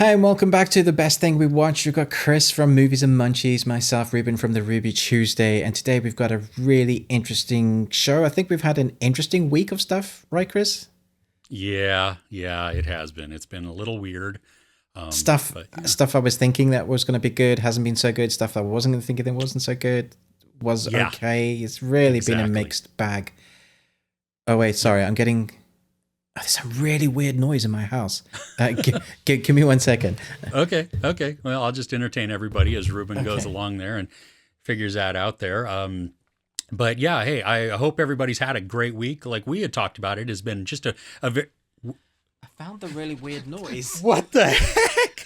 Hi, and welcome back to the best thing we watched. We've got Chris from Movies and Munchies, myself, Ruben from the Ruby Tuesday, and today we've got a really interesting show. I think we've had an interesting week of stuff, right, Chris? Yeah, it has been. It's been a little weird. Stuff, But yeah. stuff I was thinking that was going to be good hasn't been so good. Stuff I wasn't going to think that wasn't so good was Yeah, okay. It's really been a exactly. mixed bag. Oh wait, sorry, I'm getting there's some really weird noise in my house. Give me 1 second. Okay. Well, I'll just entertain everybody as Ruben goes Okay. along there and figures that out there. But yeah, hey, I hope everybody's had a great week. Like we had talked about, it has been just a I found the really weird noise. what the heck?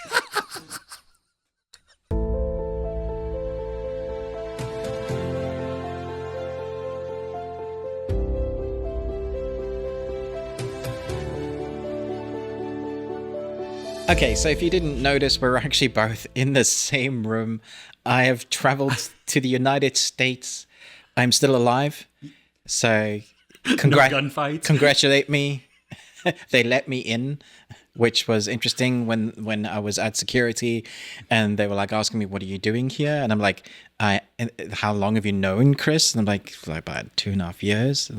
Okay, so if you didn't notice, we're actually both in the same room. I have traveled to the United States. I'm still alive. So No gunfights. congratulate me. They let me in, which was interesting when I was at security and they were like asking me, "What are you doing here?" And I'm like, how long have you known Chris?" And I'm like about 2.5 years.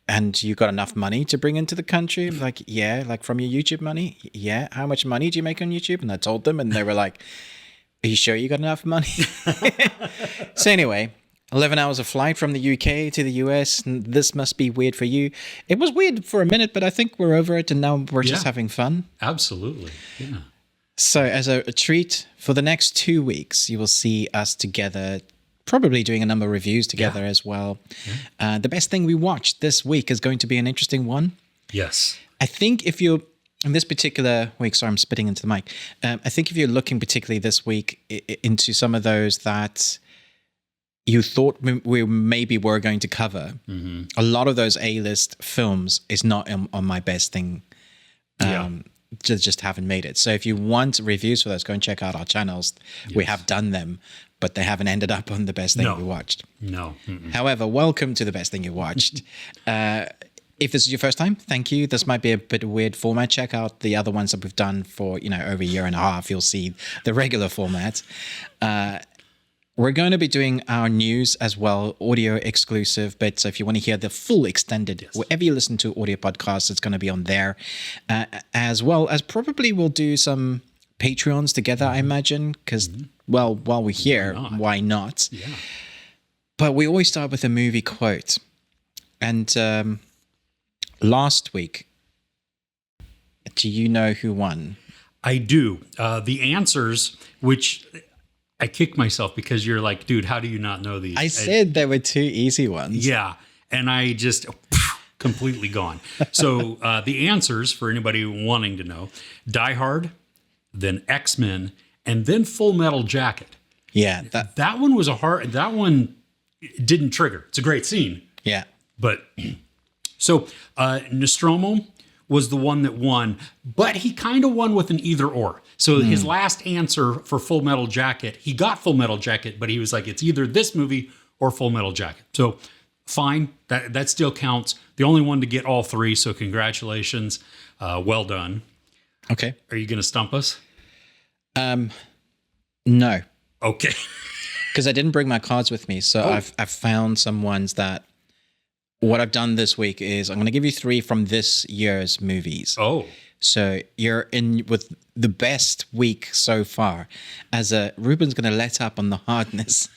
And you got enough money to bring into the country? I'm like, yeah, like from your YouTube money? Yeah. How much money do you make on YouTube? And I told them, and they were like, are you sure you got enough money? So anyway, 11 hours of flight from the UK to the US, and this must be weird for you. It was weird for a minute, but I think we're over it, and now we're just Yeah, having fun. absolutely. Yeah. So as a treat, for the next 2 weeks, you will see us together, probably doing a number of reviews together Yeah. as well. The best thing we watched this week is going to be an interesting one. Yes. I think if you're in this particular week, sorry, I'm spitting into the mic. I think if you're looking particularly this week into some of those that you thought we maybe were going to cover, a lot of those A-list films is not on my best thing. Yeah. Just haven't made it. So if you want reviews for those, go and check out our channels. We have done them, but they haven't ended up on the best thing No. we watched. No. However, welcome to the best thing you watched. If this is your first time, thank you. This might be a bit of a weird format. Check out the other ones that we've done for over a year and a half. You'll see the regular format. We're going to be doing our news as well, audio exclusive. But so if you want to hear the full extended, wherever you listen to audio podcasts, it's going to be on there. As well as probably we'll do some Patreons together, I imagine, because, well, while we're here, why not? Yeah. But we always start with a movie quote. And last week, do you know who won? I do. The answers, which I kick myself because you're like, dude, how do you not know these? I said there were two easy ones. Yeah. And I just completely gone. So the answers for anybody wanting to know: Die Hard, then X-Men, and then Full Metal Jacket. Yeah. That one was that one didn't trigger. It's a great scene. Yeah. But so Nostromo was the one that won, but he kind of won with an either or. So his last answer for Full Metal Jacket, he got Full Metal Jacket, but he was like, it's either this movie or Full Metal Jacket. So fine, that still counts. The only one to get all three, so congratulations. Well done. Okay. Are you going to stump us? No, Okay. because I didn't bring my cards with me. So I've found some ones that what I've done this week is I'm going to give you three from this year's movies. Oh, So you're in with the best week so far. As Ruben's going to let up on the hardness.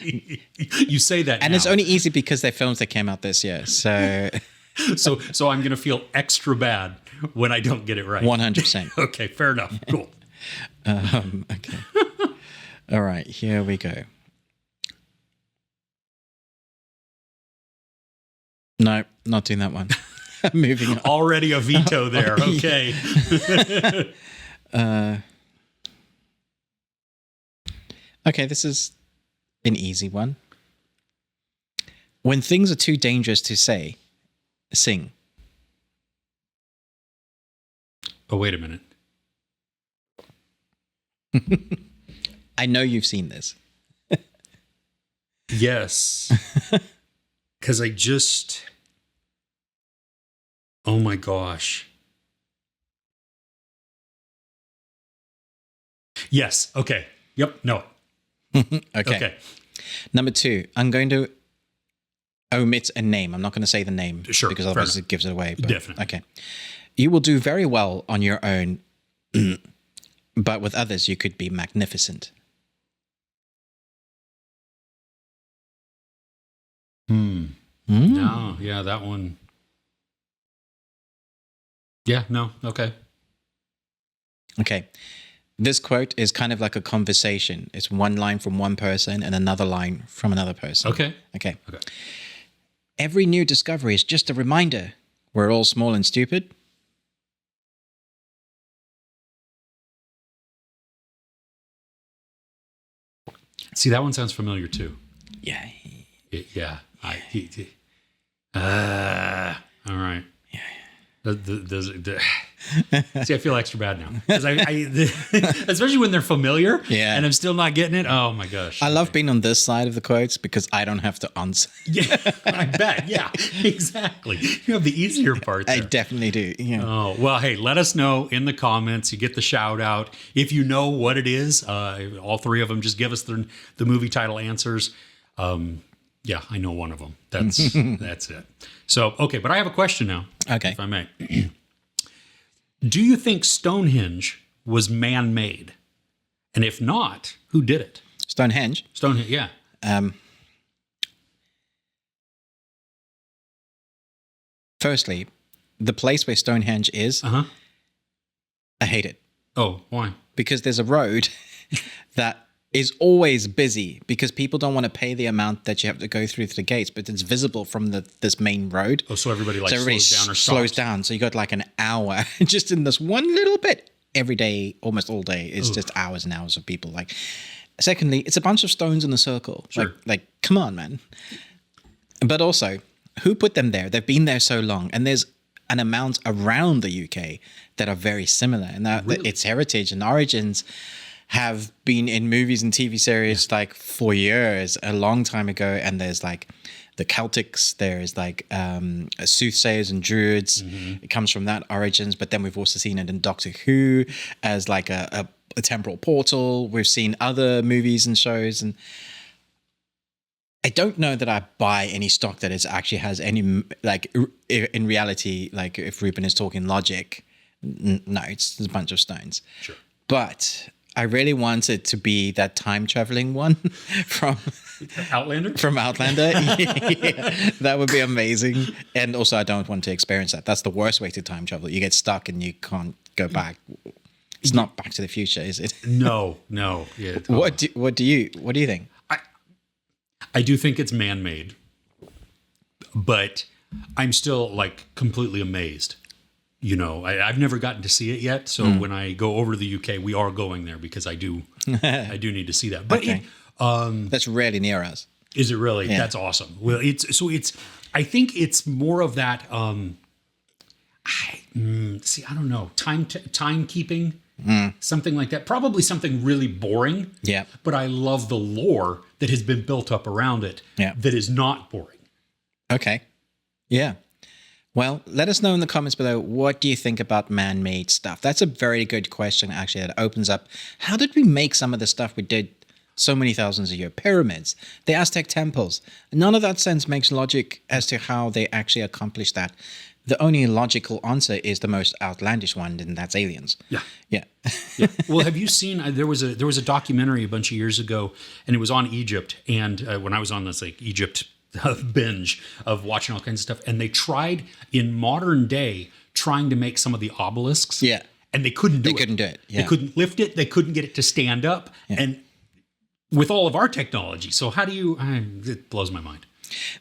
you say that And now. it's only easy because they're films that came out this year. So So I'm going to feel extra bad when I don't get it right. 100%. Okay, fair enough. Cool. Okay. All right, here we go. No, not doing that one. Moving on. Already a veto there. Okay. Okay, this is an easy one. When things are too dangerous to say, sing. Oh, wait a minute. I know you've seen this. Yes. Because oh my gosh. Yes. Okay. Yep. No. Okay. Number 2, I'm going to omit a name. I'm not going to say the name Sure, because fair otherwise enough. it gives it away. But, Definitely. Okay. You will do very well on your own, but with others, you could be magnificent. No. Yeah, that one. Yeah. No. Okay. Okay. This quote is kind of like a conversation. It's one line from one person and another line from another person. Okay. Okay. Okay. Every new discovery is just a reminder. We're all small and stupid. See, that one sounds familiar too. Yeah. Yeah. All right. See, I feel extra bad now because especially when they're familiar. Yeah. And I'm still not getting it. Oh my gosh. I love being on this side of the quotes because I don't have to answer. Yeah, I bet. Yeah, exactly. You have the easier part there. I definitely do. Yeah. Oh, well, hey, let us know in the comments. You get the shout out. If you know what it is, all 3 of them, just give us the movie title answers. Yeah, I know one of them. That's it. So, okay, but I have a question now. Okay. If I may. Do you think Stonehenge was man-made? And if not, who did it? Stonehenge. Stonehenge, yeah. Firstly, the place where Stonehenge is, Uh-huh. I hate it Oh, why? because there's a road that is always busy because people don't want to pay the amount that you have to go through the gates, but it's visible from this main road. Oh, so everybody So everybody slows down or slows stops. down. So you got like an hour just in this one little bit. Every day, almost all day, is just hours and hours of people. Like, secondly, it's a bunch of stones in a circle. Sure. Like, come on, man. But also, who put them there? They've been there so long, and there's an amount around the UK that are very similar, and that its heritage and origins have been in movies and TV series like for years, a long time ago. And there's like the Celtics, there's like soothsayers and druids. It comes from that origins. But then we've also seen it in Doctor Who as like a temporal portal. We've seen other movies and shows, and I don't know that I buy any stock that it actually has any, like, in reality, like if Ruben is talking logic, no, it's a bunch of stones. Sure. But I really want it to be that time traveling one from Outlander? Outlander. Yeah, that would be amazing. And also, I don't want to experience that. That's the worst way to time travel. You get stuck and you can't go back. It's not Back to the Future, is it? No. Yeah. What do you think? I do think it's man-made, but I'm still like completely amazed. You know, I've never gotten to see it yet. So when I go over to the UK, we are going there because I do need to see that. But Okay. That's really near us. is it really? That's awesome. Well, I think it's more of that. I don't know, timekeeping, something like that. Probably something really boring. Yeah. But I love the lore that has been built up around it. Yeah. That is not boring. Okay. Yeah. Well, let us know in the comments below, what do you think about man-made stuff? That's a very good question, actually, that opens up. How did we make some of the stuff we did so many thousands of years? Pyramids, the Aztec temples. None of that sense makes logic as to how they actually accomplished that. The only logical answer is the most outlandish one, and that's aliens. Yeah. Yeah. Yeah. Well, have you seen? There was a documentary a bunch of years ago, and it was on Egypt. And when I was on this like Egypt binge of watching all kinds of stuff, and they tried in modern day trying to make some of the obelisks. Yeah. And they couldn't do it. They couldn't do it. Yeah. They couldn't lift it. They couldn't get it to stand up. Yeah. And with all of our technology, so how do you? It blows my mind.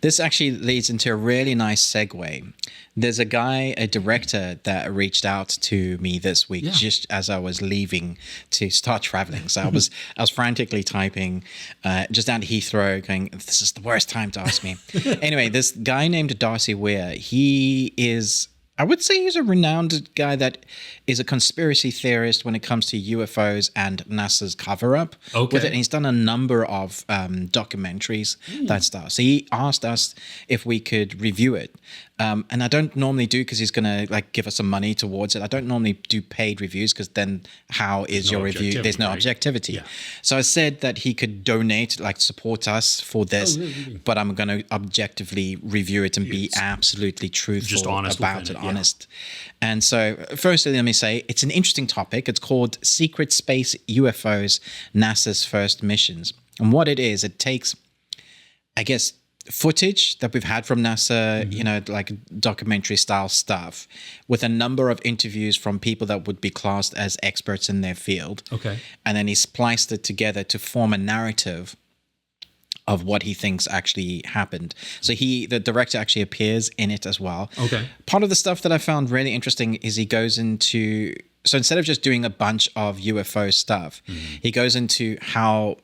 This actually leads into a really nice segue. There's a director that reached out to me this week just as I was leaving to start traveling. So I was frantically typing just down to Heathrow going, this is the worst time to ask me. Anyway, this guy named Darcy Weir, he is I would say he's a renowned guy that is a conspiracy theorist when it comes to UFOs and NASA's cover-up with it. And he's done a number of documentaries, that stuff. So he asked us if we could review it. And I don't normally do, because he's going to like give us some money towards it. I don't normally do paid reviews, because then how is your review? There's no objectivity. Yeah. So I said that he could donate, like support us for this, but I'm going to objectively review it and be absolutely truthful about it. Honest. And so firstly, let me say it's an interesting topic. It's called Secret Space UFOs, NASA's First Missions. And what it is, it takes, I guess, footage that we've had from NASA, you know, like documentary style stuff, with a number of interviews from people that would be classed as experts in their field. Okay. And then he spliced it together to form a narrative of what he thinks actually happened. So the director actually appears in it as well. Okay. Part of the stuff that I found really interesting is he goes into, so instead of just doing a bunch of UFO stuff, he goes into how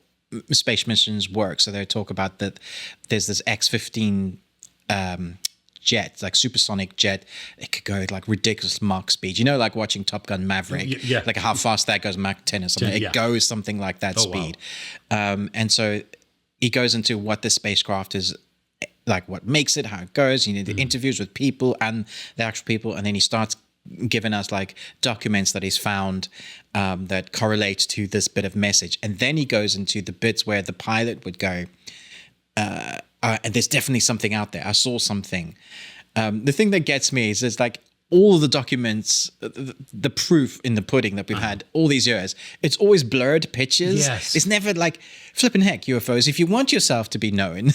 space missions work. So they talk about that there's this X-15 jet, like supersonic jet. It could go at like ridiculous Mach speed. You know, like watching Top Gun Maverick, like how fast that goes, Mach 10 or something. It goes something like that speed. Wow. And so he goes into what the spacecraft is, like what makes it, how it goes. You know, the interviews with people and the actual people. And then he starts giving us like documents that he's found that correlate to this bit of message. And then he goes into the bits where the pilot would go, and there's definitely something out there. I saw something. The thing that gets me is like all the documents, the proof in the pudding that we've had all these years, it's always blurred pictures. Yes. It's never like, flipping heck, UFOs, if you want yourself to be known,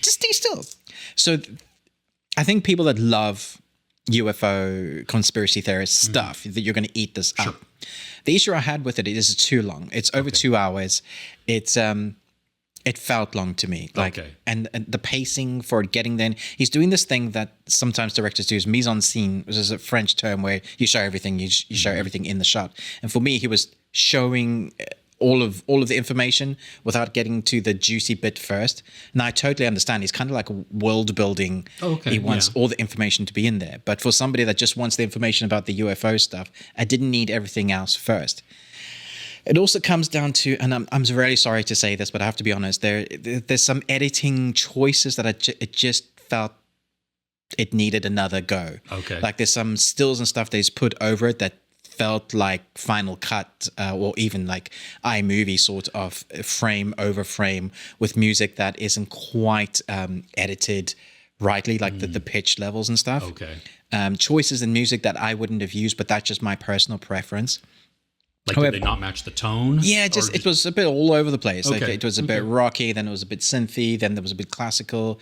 just stay still. So I think people that love UFO conspiracy theorist stuff, that you're going to eat this up. The issue I had with it is it's too long. It's over 2 hours. It felt long to me. Like, and the pacing for getting there. He's doing this thing that sometimes directors do, is mise en scene, which is a French term where you show everything. You show everything in the shot. And for me, he was showing all of the information without getting to the juicy bit first. Now I totally understand. He's kind of like world building. He wants all the information to be in there. But for somebody that just wants the information about the UFO stuff, I didn't need everything else first. It also comes down to, and I'm really sorry to say this, but I have to be honest, there's some editing choices that it just felt it needed another go. Okay. Like there's some stills and stuff that he's put over it that felt like Final Cut or even like iMovie sort of frame over frame with music that isn't quite edited rightly, like the pitch levels and stuff. Okay. Choices in music that I wouldn't have used, but that's just my personal preference. Like, however, did they not match the tone? Yeah, it was a bit all over the place. Okay. Like it was a bit rocky, then it was a bit synthy, then there was a bit classical.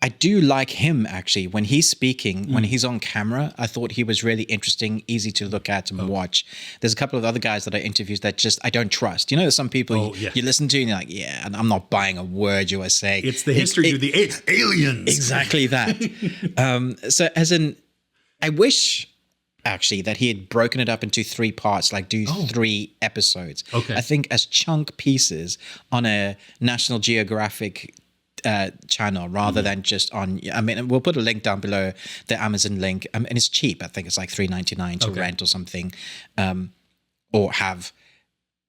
I do like him, actually. When he's speaking, when he's on camera, I thought he was really interesting, easy to look at and watch. There's a couple of other guys that I interviewed that just I don't trust. You know, there's some people you listen to and you're like, yeah, and I'm not buying a word you are saying. It's the history of the aliens. Exactly that. So I wish actually that he had broken it up into 3 parts, like do 3 episodes. Okay. I think as chunk pieces on a National Geographic channel rather than just on, I mean, we'll put a link down below, the Amazon link, and it's cheap. I think it's like $3.99 to rent or something, or have.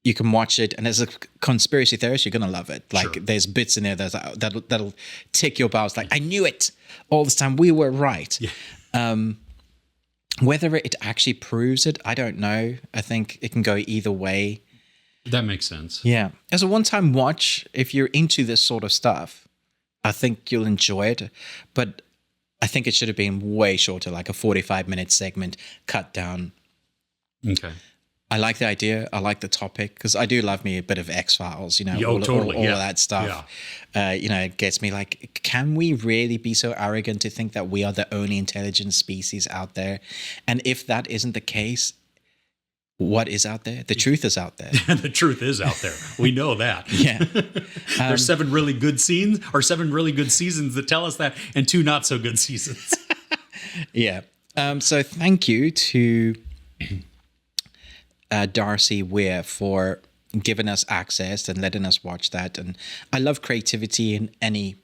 You can watch it, and as a conspiracy theorist, you're gonna love it. Like there's bits in there that'll tick your balls. Like I knew it all this time. We were right. Yeah. Whether it actually proves it, I don't know. I think it can go either way. That makes sense. Yeah. As a one-time watch, if you're into this sort of stuff, I think you'll enjoy it. But I think it should have been way shorter, like a 45-minute segment cut down. Okay. I like the idea. I like the topic because I do love me a bit of X-Files, you know, all of that stuff. Yeah. You know, it gets me like, can we really be so arrogant to think that we are the only intelligent species out there? And if that isn't the case, what is out there? The truth is out there. The truth is out there. We know that. Yeah. There's 7 really good scenes or 7 really good seasons that tell us that, and 2 not so good seasons. Yeah. So thank you to Darcy Weir for giving us access and letting us watch that. And I love creativity in any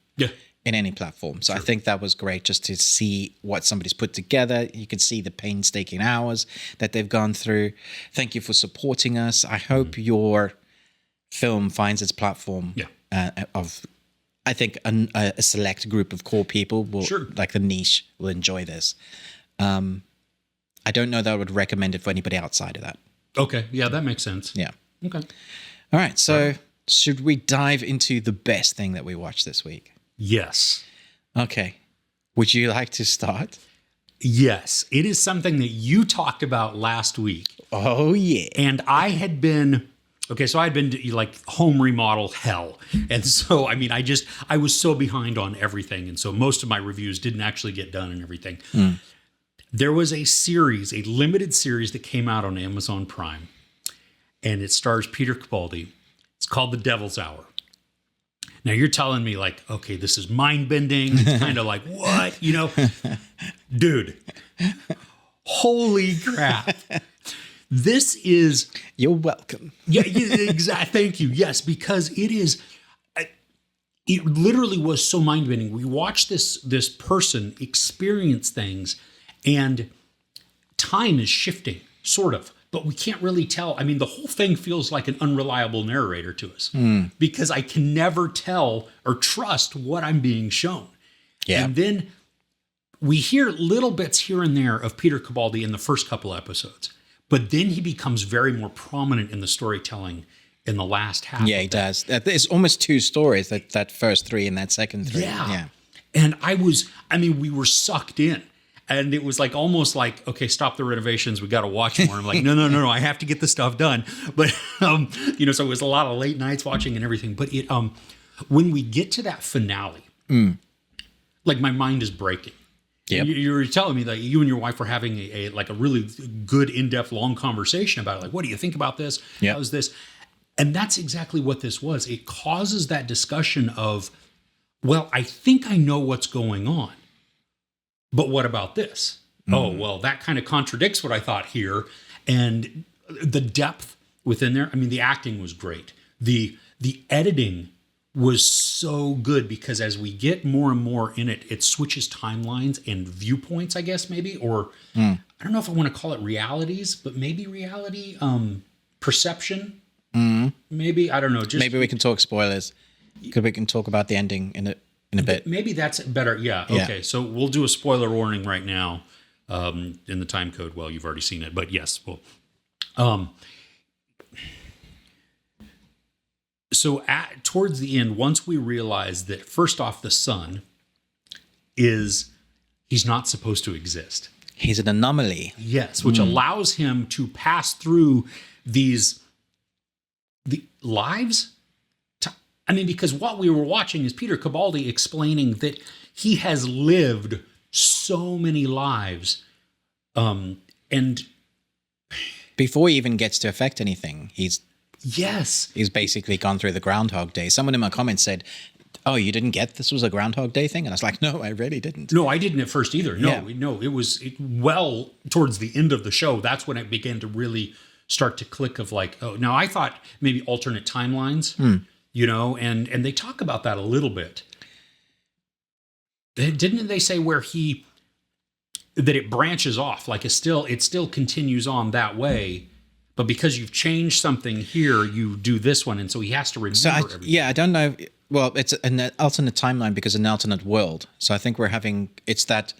in any platform. So I think that was great just to see what somebody's put together. You can see the painstaking hours that they've gone through. Thank you for supporting us. I hope your film finds its platform of, I think, a select group of core people will, like the niche, will enjoy this. I don't know that I would recommend it for anybody outside of that. Okay. Yeah, that makes sense. Yeah. Okay. All right. So should we dive into the best thing that we watched this week? Yes. Okay. Would you like to start? Yes. It is something that you talked about last week. Oh, yeah. And I had been... Okay, so I'd been to like home remodel hell. And so, I mean, I was so behind on everything. And so most of my reviews didn't actually get done and everything. There was a series, a limited series that came out on Amazon Prime. And it stars Peter Capaldi. It's called The Devil's Hour. Now you're telling me like, okay, this is mind bending. It's kind of like, what? You know, dude, holy crap. This is... You're welcome. Yeah, exactly. Thank you. Yes, because it literally was so mind-bending. We watched this person experience things, and time is shifting, sort of, but we can't really tell. I mean, the whole thing feels like an unreliable narrator to us because I can never tell or trust what I'm being shown. Yeah. And then we hear little bits here and there of Peter Capaldi in the first couple episodes. But then he becomes very more prominent in the storytelling in the last half. Yeah, he does. It's almost two stories, that first three and that second three. Yeah. And we were sucked in. And it was like almost like, okay, stop the renovations. We got to watch more. I'm like, no, I have to get this stuff done. But, so it was a lot of late nights watching and everything. But when we get to that finale, like my mind is breaking. Yep. You were telling me that you and your wife were having a really good, in-depth, long conversation about it. Like, what do you think about this? Yep. How's this? And that's exactly what this was. It causes that discussion of, well, I think I know what's going on, but what about this? Oh, well, that kind of contradicts what I thought here. And the depth within there, I mean, the acting was great. The editing was so good because as we get more and more in it, it switches timelines and viewpoints, I guess, maybe, or I don't know if I want to call it realities, but maybe reality, perception, maybe, I don't know. Maybe we can talk spoilers because we can talk about the ending in a bit. Maybe that's better. Yeah. Okay. So we'll do a spoiler warning right now in the time code. Well, you've already seen it, but yes, well, so towards the end, once we realize that first off, the son he's not supposed to exist. He's an anomaly. Yes, which allows him to pass through the lives. Because what we were watching is Peter Capaldi explaining that he has lived so many lives, and before he even gets to affect anything, he's basically gone through the Groundhog Day. Someone in my comments said, "Oh, you didn't get this was a Groundhog Day thing?" And I was like, "No, I really didn't." No, I didn't at first either. No, it was well towards the end of the show. That's when it began to really start to click of like, oh, now I thought maybe alternate timelines, and they talk about that a little bit. Didn't they say where that it branches off, like it still continues on that way? But because you've changed something here, you do this one. And so he has to remember everything. Yeah, I don't know. Well, it's an alternate timeline because an alternate world. So I think it's that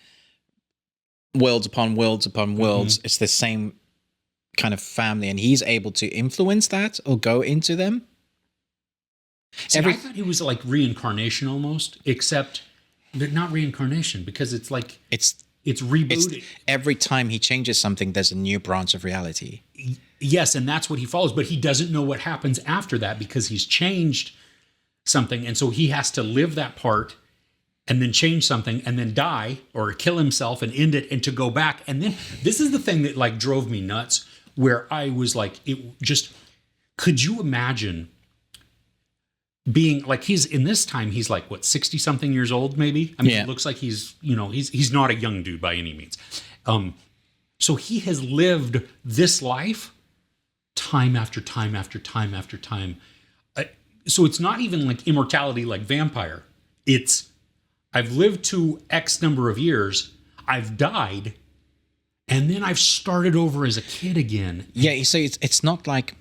worlds upon worlds upon worlds. It's the same kind of family. And he's able to influence that or go into them. I thought he was like reincarnation almost, except not reincarnation because it's like... It's rebooted. Every time he changes something, there's a new branch of reality. Yes, and that's what he follows. But he doesn't know what happens after that because he's changed something. And so he has to live that part and then change something and then die or kill himself and end it and to go back. And then this is the thing that like drove me nuts where I was like, could you imagine being like he's in this time, he's like, what, 60 something years old, maybe? I mean, It looks like he's not a young dude by any means. So he has lived this life time after time after time after time. So it's not even like immortality like vampire. It's I've lived to X number of years, I've died, and then I've started over as a kid again. Yeah, you see, it's not like,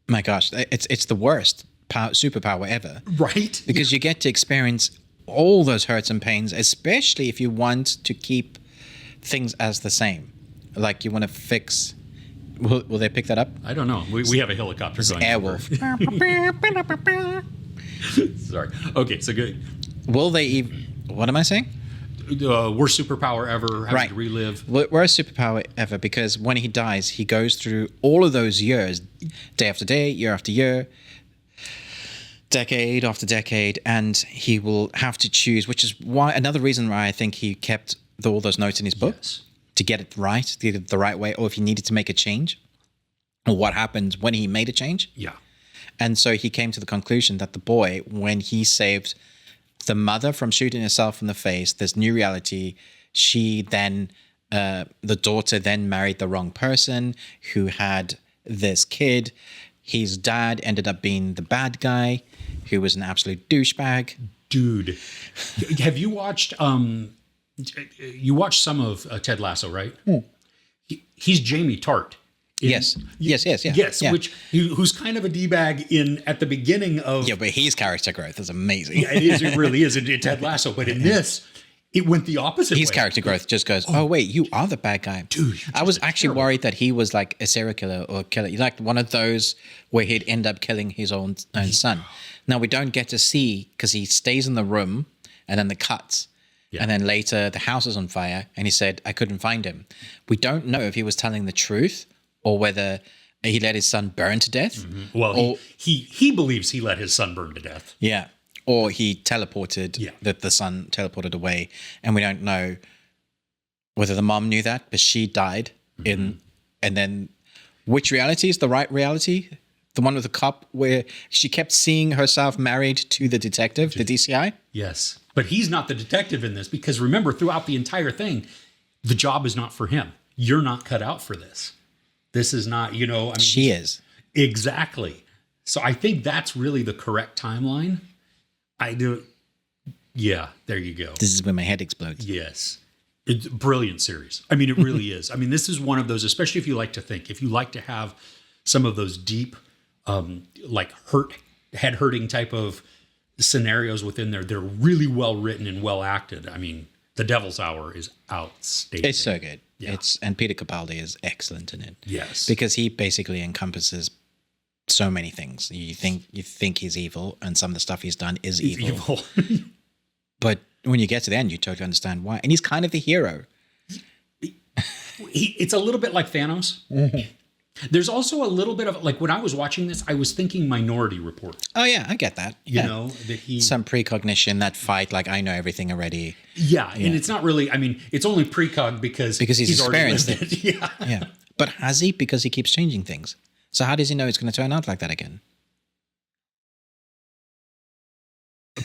my gosh, it's the worst superpower ever. Right? Because you get to experience all those hurts and pains, especially if you want to keep things as the same. Like you want to fix... Will they pick that up? I don't know. We have a helicopter going. Airwolf. Sorry. Okay, so good. Will they even... What am I saying? Worst superpower ever, having to relive. Worst superpower ever, because when he dies, he goes through all of those years, day after day, year after year, decade after decade, and he will have to choose, which is why another reason why I think he kept all those notes in his book, to get it right, to get it the right way, or if he needed to make a change, or what happens when he made a change. Yeah. And so he came to the conclusion that the boy, when he saved the mother from shooting herself in the face, this new reality, she then, the daughter then married the wrong person who had this kid. His dad ended up being the bad guy who was an absolute douchebag. Dude, have you watched, you watched some of Ted Lasso, right? He's Jamie Tart. Yes, yeah. Who's kind of a D-bag at the beginning of... Yeah, but his character growth is amazing. Yeah, it is. It really is in Ted Lasso. But in this, it went the opposite way. His character growth just goes, oh, wait, you are the bad guy. Dude, I was actually worried that he was like a serial killer or killer. Like one of those where he'd end up killing his own son. Now, we don't get to see, because he stays in the room and then the cuts. Yeah. And then later, the house is on fire. And he said, I couldn't find him. We don't know if he was telling the truth or whether he let his son burn to death. Mm-hmm. Well, he believes he let his son burn to death. Yeah. Or he teleported, that the son teleported away. And we don't know whether the mom knew that, but she died and then which reality is the right reality? The one with the cop where she kept seeing herself married to the detective, the DCI? Yes. But he's not the detective in this because remember, throughout the entire thing, the job is not for him. You're not cut out for this. This is not, she is. Exactly. So I think that's really the correct timeline. I do. Yeah, there you go. This is when my head explodes. Yes. It's a brilliant series. I mean, it really is. I mean, this is one of those, especially if you like to think, if you like to have some of those deep, like head hurting type of scenarios within there, they're really well written and well acted. I mean, The Devil's Hour is outstanding. It's so good. Yeah. And Peter Capaldi is excellent in it. Yes. Because he basically encompasses so many things. You think he's evil, and some of the stuff he's done is evil. But when you get to the end, you totally understand why. And he's kind of the hero. It's a little bit like Thanos. Mm-hmm. There's also a little bit of, like, when I was watching this, I was thinking Minority Report. Oh, yeah, I get that. You know, that some precognition, that fight, like, I know everything already. Yeah, and it's not really, I mean, it's only precog because he's experienced it. Yeah. But has he? Because he keeps changing things. So how does he know it's going to turn out like that again?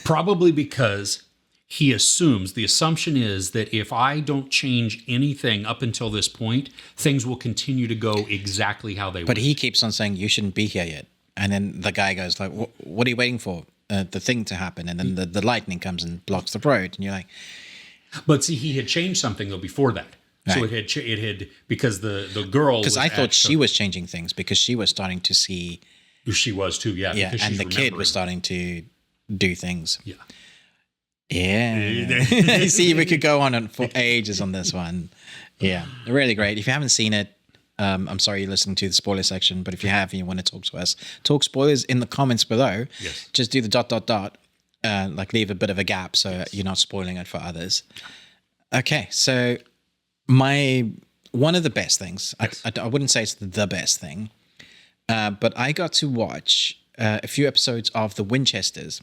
Probably because he assumes, the assumption is that if I don't change anything up until this point, things will continue to go exactly how they But he keeps on saying, you shouldn't be here yet. And then the guy goes like, what are you waiting for? The thing to happen. And then the lightning comes and blocks the road. And you're like... But see, he had changed something though before that. Right. So it had because the girl... Because I thought she was changing things because she was starting to see... She was too, yeah. Yeah, and the kid was starting to do things. Yeah. Yeah. See, we could go on for ages on this one. Yeah, really great. If you haven't seen it, I'm sorry you're listening to the spoiler section, but if you have and you want to talk to us, talk spoilers in the comments below. Yes. Just do the ... like leave a bit of a gap so you're not spoiling it for others. Okay, so one of the best things, yes. I wouldn't say it's the best thing, but I got to watch a few episodes of the Winchesters.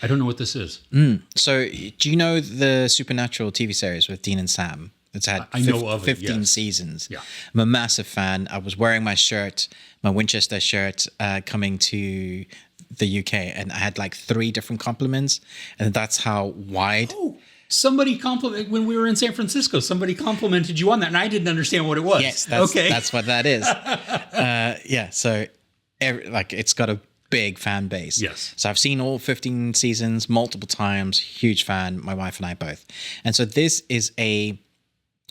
I don't know what this is. So, do you know the Supernatural TV series with Dean and Sam? It's had 15 seasons. Yeah. I'm a massive fan. I was wearing my shirt, my Winchester shirt, coming to the UK, and I had like 3 different compliments, and that's how wide. Oh, somebody complimented when we were in San Francisco. Somebody complimented you on that, and I didn't understand what it was. Yes, that's what that is. Yeah. So, it's got a big fan base. Yes. So I've seen all 15 seasons multiple times. Huge fan, my wife and I both. And so this is a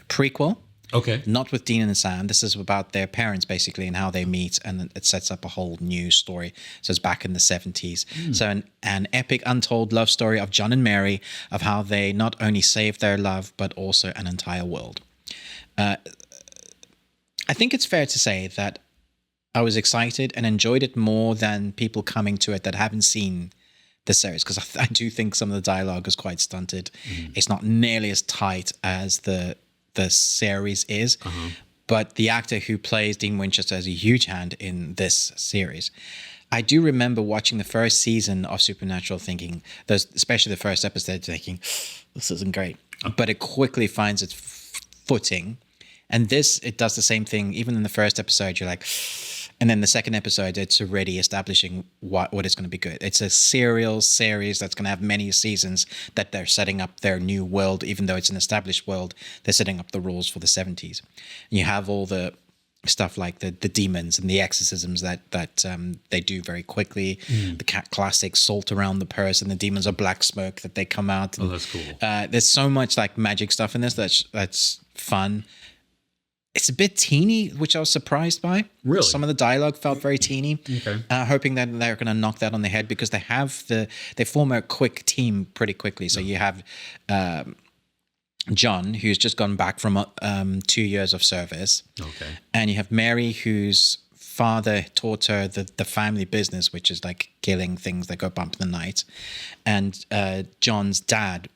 prequel. Okay. Not with Dean and Sam. This is about their parents, basically, and how they meet, and it sets up a whole new story. So it's back in the 70s. So an epic, untold love story of John and Mary, of how they not only saved their love, but also an entire world. I think it's fair to say that I was excited and enjoyed it more than people coming to it that haven't seen the series, because I do think some of the dialogue is quite stunted. It's not nearly as tight as the series is, but the actor who plays Dean Winchester has a huge hand in this series. I do remember watching the first season of Supernatural thinking, especially the first episode, thinking, this isn't great. But it quickly finds its footing. And it does the same thing. Even in the first episode, you're like, and then the second episode, it's already establishing what is going to be good. It's a serial series that's going to have many seasons that they're setting up their new world. Even though it's an established world, they're setting up the rules for the 70s. And you have all the stuff like the demons and the exorcisms that they do very quickly. The classic salt around the purse, and the demons are black smoke that they come out. And, that's cool. There's so much like magic stuff in this that's fun. It's a bit teeny, which I was surprised by. Really? Some of the dialogue felt very teeny. Okay. Hoping that they're going to knock that on the head, because they form a quick team pretty quickly. So you have John, who's just gone back from 2 years of service. Okay. And you have Mary, whose father taught her the family business, which is like killing things that go bump in the night. And John's dad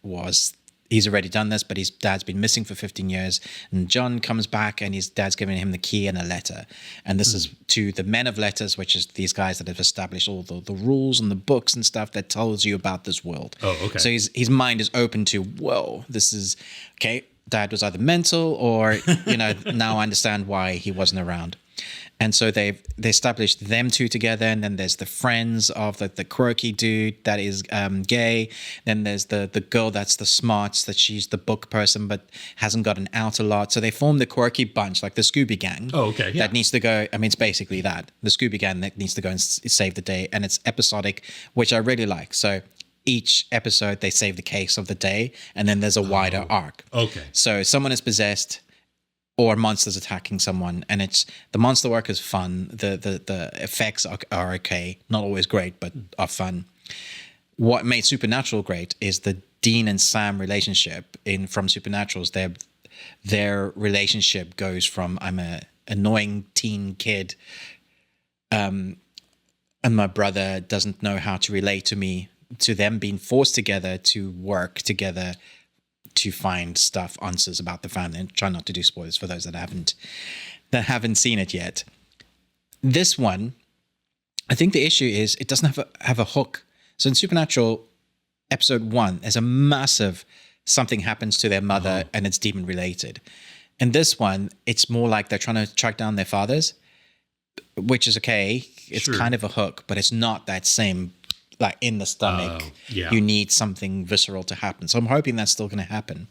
he's already done this, but his dad's been missing for 15 years. And John comes back, and his dad's giving him the key and a letter. And this is to the men of letters, which is these guys that have established all the rules and the books and stuff that tells you about this world. Oh, okay. So his mind is open to, whoa, this is, okay, dad was either mental or, now I understand why he wasn't around. And so they established them two together, and then there's the friends of the quirky dude that is gay. Then there's the girl that's the smarts, that she's the book person but hasn't gotten out a lot. So they form the quirky bunch, like the Scooby Gang. Oh, okay. Yeah. That needs to go. I mean, it's basically that, the Scooby Gang that needs to go and save the day, and it's episodic, which I really like. So each episode they save the case of the day, and then there's a wider arc. Okay. So someone is possessed, or monsters attacking someone, and it's the monster work is fun. The effects are okay, not always great, but are fun. What made Supernatural great is the Dean and Sam relationship from Supernatural's. Their relationship goes from, I'm a annoying teen kid, and my brother doesn't know how to relate to me, to them being forced together to work together to find answers about the family. And try not to do spoilers for those that haven't seen it yet. This one, I think the issue is it doesn't have a hook. So in Supernatural, episode 1, there's a massive something happens to their mother, and it's demon related. In this one, it's more like they're trying to track down their fathers, which is okay. It's kind of a hook, but it's not that same, like in the stomach, you need something visceral to happen. So I'm hoping that's still going to happen.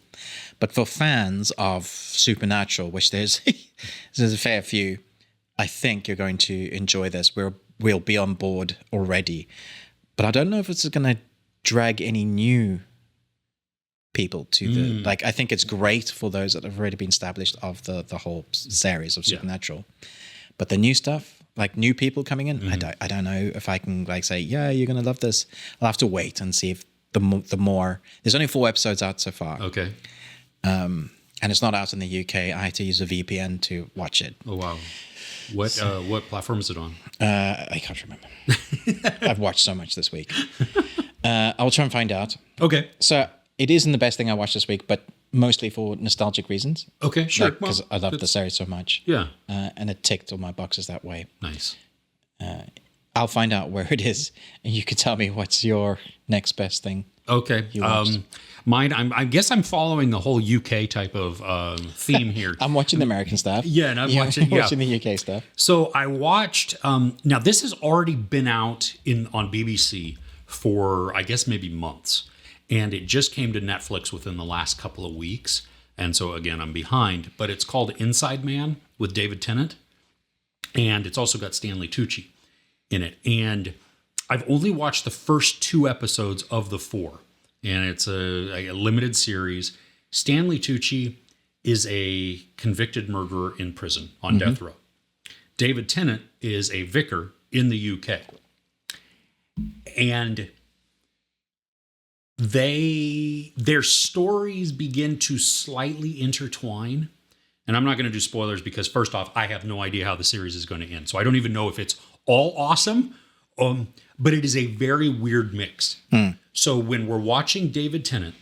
But for fans of Supernatural, which there's a fair few, I think you're going to enjoy this. We'll be on board already. But I don't know if it's going to drag any new people to the... Like, I think it's great for those that have already been established of the whole series of Supernatural. But the new stuff, like new people coming in, I don't know if I can like say, yeah, you're gonna love this. I'll have to wait and see if the more. There's only 4 episodes out so far. Okay. And it's not out in the UK. I had to use a VPN to watch it. Oh wow. What platform is it on? I can't remember. I've watched so much this week. I'll try and find out. Okay. So it isn't the best thing I watched this week, but mostly for nostalgic reasons. Okay, sure. Because I love the series so much. Yeah. And it ticked all my boxes that way. Nice. I'll find out where it is, and you can tell me what's your next best thing. Okay. Mine, I guess I'm following the whole UK type of theme here. I'm watching the American stuff. Yeah, and I'm watching the UK stuff. So I watched. Now this has already been out on BBC for I guess maybe months, and it just came to Netflix within the last couple of weeks. And so again, I'm behind. But it's called Inside Man with David Tennant, and it's also got Stanley Tucci in it. And I've only watched the first 2 episodes of the 4, and it's a limited series. Stanley Tucci is a convicted murderer in prison on death row. David Tennant is a vicar in the UK. And their stories begin to slightly intertwine. And I'm not going to do spoilers because, first off, I have no idea how the series is going to end. So I don't even know if it's all awesome, but it is a very weird mix. So when we're watching David Tennant,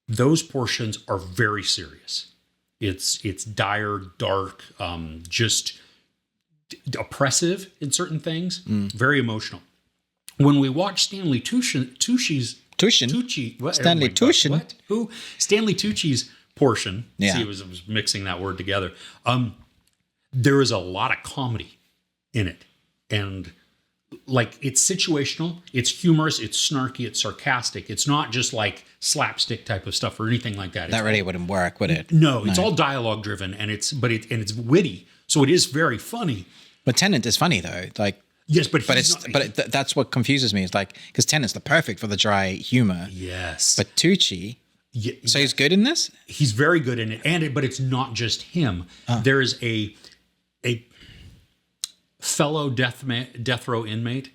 those portions are very serious. It's dire, dark, just oppressive in certain things, very emotional. When we watch Stanley Tucci's portion. Yeah. See, I was mixing that word together. There is a lot of comedy in it, and like it's situational, it's humorous, it's snarky, it's sarcastic. It's not just like slapstick type of stuff or anything like that. That really wouldn't work, would it? No, it's all dialogue driven, and it's witty, so it is very funny. But Tennant is funny though, like. Yes, that's what confuses me. It's like because Tennant's the perfect for the dry humor. Yes, but Tucci. So he's good in this. He's very good in it, but it's not just him. There is a fellow death row inmate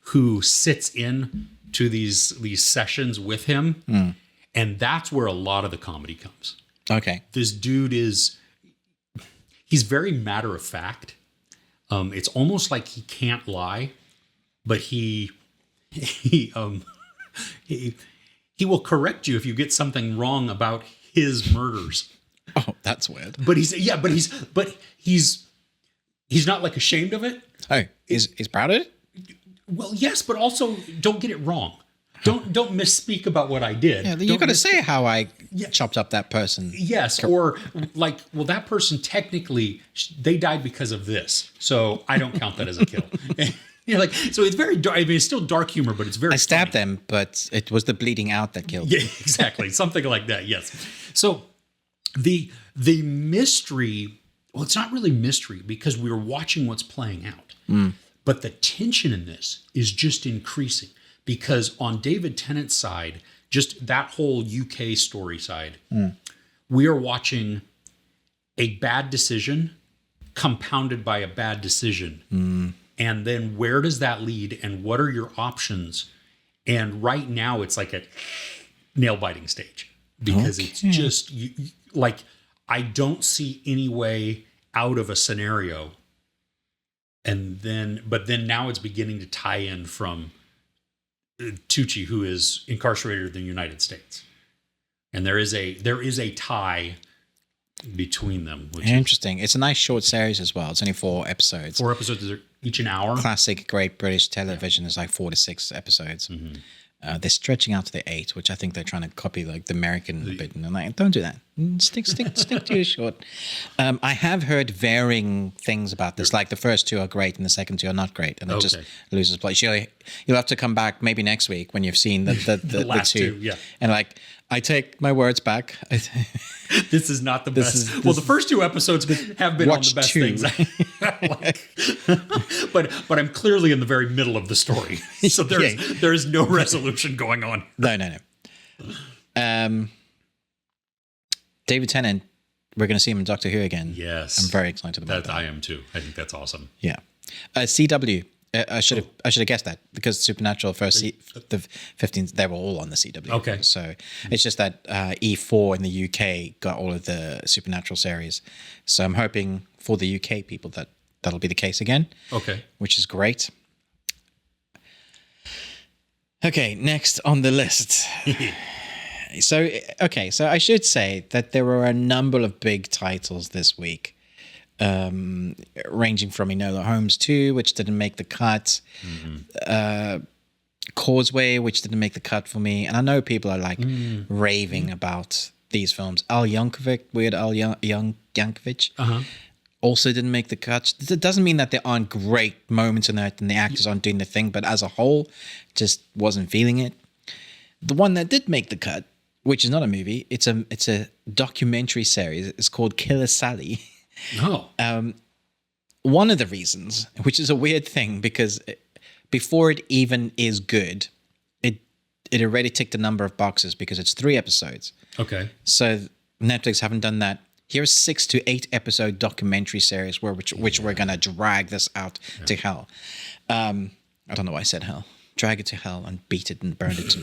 who sits in to these sessions with him, and that's where a lot of the comedy comes. Okay, this dude he's very matter of fact. It's almost like he can't lie, but he will correct you if you get something wrong about his murders. Oh, that's weird. But he's not like ashamed of it. Oh, he's proud of it? Well, yes, but also don't get it wrong. Don't misspeak about what I did. Yeah, you got to say how I chopped up that person. Yes, or like, well, that person technically they died because of this, so I don't count that as a kill. Like, so it's very dark. I mean, it's still dark humor, but it's very. I stabbed them, but it was the bleeding out that killed. Yeah, exactly, something like that. Yes. So the mystery. Well, it's not really mystery because we were watching what's playing out, but the tension in this is just increasing. Because on David Tennant's side, just that whole UK story side, we are watching a bad decision compounded by a bad decision. And then where does that lead and what are your options? And right now it's like a nail-biting stage because it's just like I don't see any way out of a scenario. But then now it's beginning to tie in from Tucci, who is incarcerated in the United States, and there is a tie between them. Which Interesting. It's a nice short series as well. It's only 4 episodes. 4 episodes are each an hour. Classic Great British Television is like 4 to 6 episodes. They're stretching out to the 8, which I think they're trying to copy like the American bit. And I'm like, don't do that. Stick to your short. I have heard varying things about this. Like the first 2 are great and the second 2 are not great, and it just loses play. You'll have to come back maybe next week when you've seen the last 2. Yeah. And like, I take my words back. This is not the best. The first 2 episodes have been on the best 2. things. But I'm clearly in the very middle of the story, so there is no resolution going on. No. David Tennant, we're going to see him in Doctor Who again. Yes, I'm very excited about that. I am too. I think that's awesome. Yeah. CW. I should have guessed that because Supernatural the 15th they were all on the CW. Okay. So it's just that E4 in the UK got all of the Supernatural series. So I'm hoping for the UK people that'll be the case again. Okay. Which is great. Okay, next on the list. So I should say that there were a number of big titles this week. Ranging from Enola Holmes 2, which didn't make the cut, Causeway, which didn't make the cut for me, and I know people are like raving about these films. Weird Al Yankovic, also didn't make the cut. It doesn't mean that there aren't great moments in it and the actors aren't doing the thing, but as a whole, just wasn't feeling it. The one that did make the cut, which is not a movie, it's a documentary series. It's called Killer Sally. No. One of the reasons, which is a weird thing because before it even is good, it already ticked a number of boxes because it's 3 episodes. Okay. So Netflix haven't done that. Here's 6 to 8 episode documentary series which we're gonna drag this out to hell. I don't know why I said hell. Drag it to hell and beat it and burn it.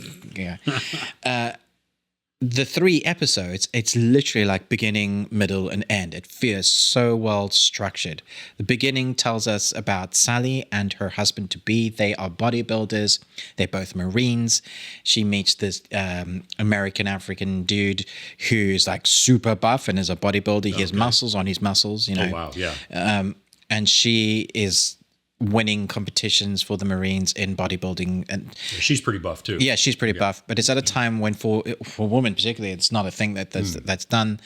The 3 episodes, it's literally like beginning, middle, and end. It feels so well structured. The beginning tells us about Sally and her husband-to-be. They are bodybuilders. They're both Marines. She meets this American-African dude who's like super buff and is a bodybuilder. He has muscles on his muscles, you know. Oh, wow, yeah. And she is winning competitions for the Marines in bodybuilding, and She's pretty buff too. yeah, she's pretty buff. But it's at a time when for women particularly, it's not a thing that's done.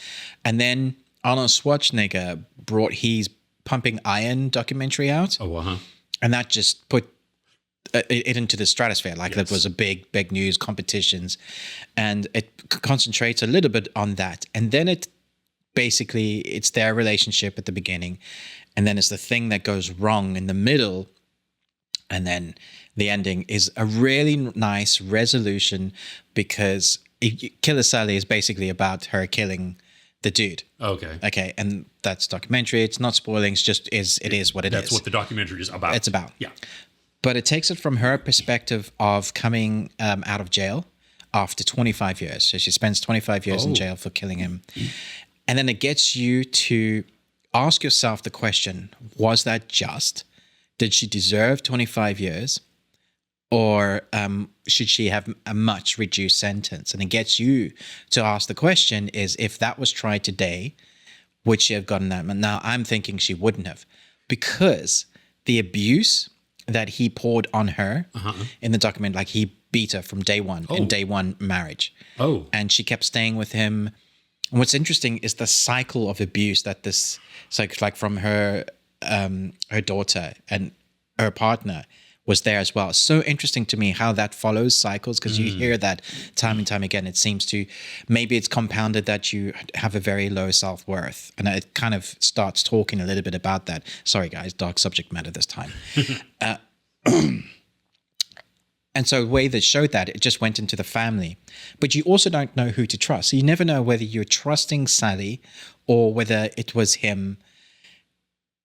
And then Arnold Schwarzenegger brought his Pumping Iron documentary out, and that just put it into the stratosphere. Like that was a big news competitions, and it concentrates a little bit on that, and then it's their relationship at the beginning. And then it's the thing that goes wrong in the middle. And then the ending is a really nice resolution because Killer Sally is basically about her killing the dude. Okay. And that's documentary. It's not spoiling. It's just it is what it is. That's what the documentary is about. It's about. Yeah. But it takes it from her perspective of coming out of jail after 25 years. So she spends 25 years in jail for killing him. And then it gets you to ask yourself the question, was that just? Did she deserve 25 years? Or should she have a much reduced sentence? And it gets you to ask the question is, if that was tried today, would she have gotten that? Now, I'm thinking she wouldn't have, because the abuse that he poured on her in the document, like he beat her from day one, in day one marriage. And she kept staying with him. And what's interesting is the cycle of abuse that this, so like from her daughter and her partner was there as well. It's so interesting to me how that follows cycles, because you hear that time and time again. It seems to, maybe it's compounded that you have a very low self-worth. And it kind of starts talking a little bit about that. Sorry, guys, dark subject matter this time. And so the way that showed that, it just went into the family. But you also don't know who to trust. So you never know whether you're trusting Sally or whether it was him.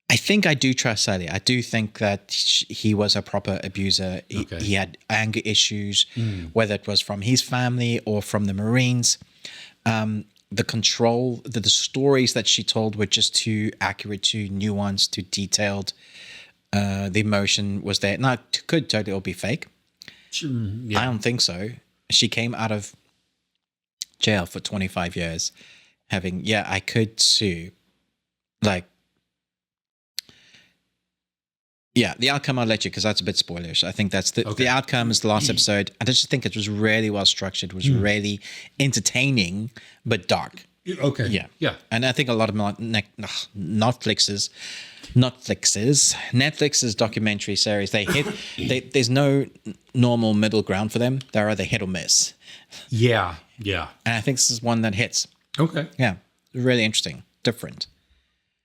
I think I do trust Sally. I do think that he was a proper abuser. He had anger issues, whether it was from his family or from the Marines. The control, the stories that she told were just too accurate, too nuanced, too detailed. The emotion was there. Now, it could totally all be fake. I don't think so. She came out of jail for 25 years having, I could sue. Like, the outcome I'll let you, because that's a bit spoilerish. I think that's the outcome is the last episode. I just think it was really well structured, was really entertaining, but dark. Okay. Yeah. And I think a lot of Netflix's documentary series, there's no normal middle ground for them. They're either hit or miss. Yeah. And I think this is one that hits. Okay. Yeah. Really interesting. Different.